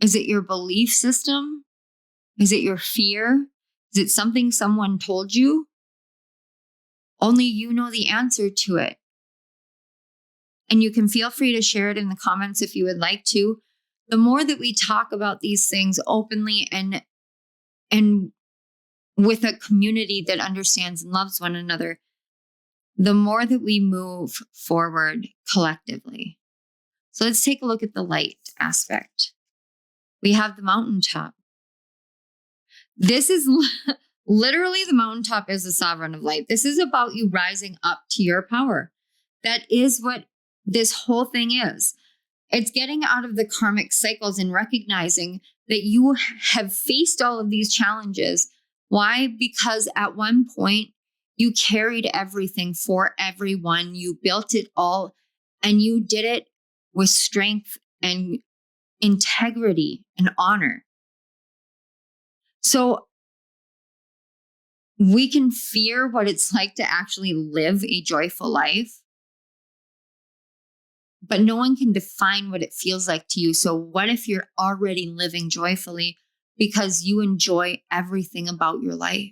Is it your belief system? Is it your fear? Is it something someone told you? Only you know the answer to it. And you can feel free to share it in the comments if you would like to. The more that we talk about these things openly and with a community that understands and loves one another, the more that we move forward collectively. So let's take a look at the light aspect. We have the mountaintop. This is literally the mountaintop is the sovereign of light. This is about you rising up to your power. That is what this whole thing is. It's getting out of the karmic cycles and recognizing that you have faced all of these challenges. Why? Because at one point you carried everything for everyone. You built it all and you did it with strength and integrity and honor. So we can fear what it's like to actually live a joyful life, but no one can define what it feels like to you. So what if you're already living joyfully because you enjoy everything about your life?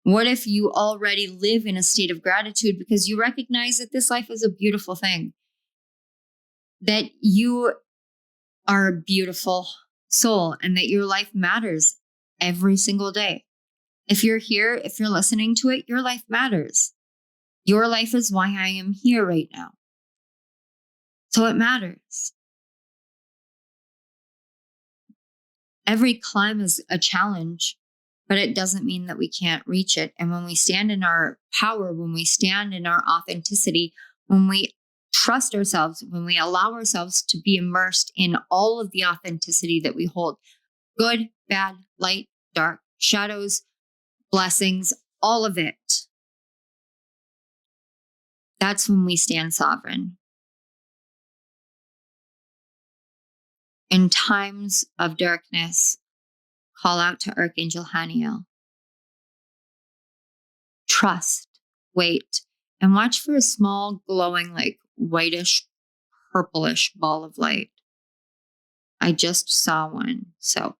What if you already live in a state of gratitude because you recognize that this life is a beautiful thing, that you are a beautiful soul and that your life matters every single day? If you're here, if you're listening to it, your life matters. Your life is why I am here right now. So it matters. Every climb is a challenge, but it doesn't mean that we can't reach it. And when we stand in our power, when we stand in our authenticity, when we trust ourselves, when we allow ourselves to be immersed in all of the authenticity that we hold, good, bad, light, dark, shadows, blessings, all of it, that's when we stand sovereign. In times of darkness, call out to Archangel Haniel. Trust, wait, and watch for a small, glowing, like whitish, purplish ball of light. I just saw one, so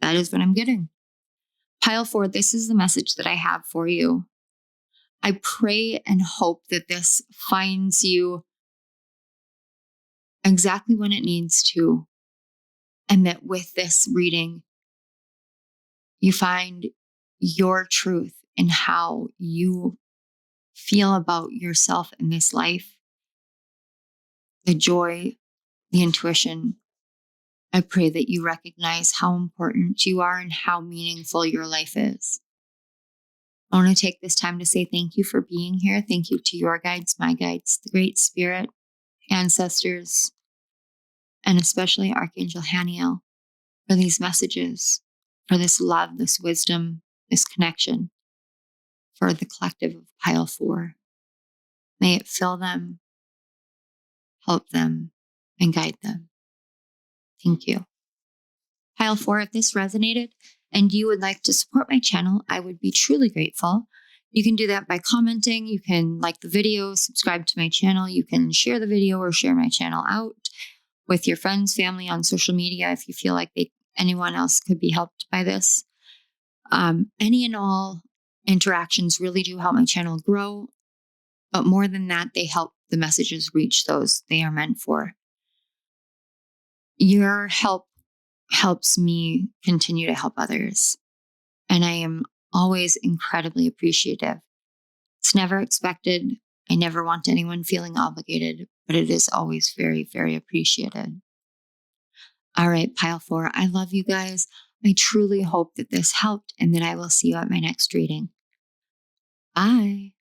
that is what I'm getting. Pile 4, this is the message that I have for you. I pray and hope that this finds you exactly when it needs to, and that with this reading, you find your truth in how you feel about yourself in this life, the joy, the intuition. I pray that you recognize how important you are and how meaningful your life is. I want to take this time to say thank you for being here. Thank you to your guides, my guides, the Great Spirit, ancestors, and especially Archangel Haniel for these messages, for this love, this wisdom, this connection, for the collective of Pile 4. May it fill them, help them, and guide them. Thank you. Pile 4, if this resonated and you would like to support my channel, I would be truly grateful. You can do that by commenting. You can like the video, subscribe to my channel. You can share the video or share my channel out with your friends, family on social media if you feel like anyone else could be helped by this. Any and all interactions really do help my channel grow. But more than that, they help the messages reach those they are meant for. Your help helps me continue to help others. And I am always incredibly appreciative. It's never expected. I never want anyone feeling obligated, but it is always very, very appreciated. All right, Pile 4, I love you guys. I truly hope that this helped and that I will see you at my next reading. Bye.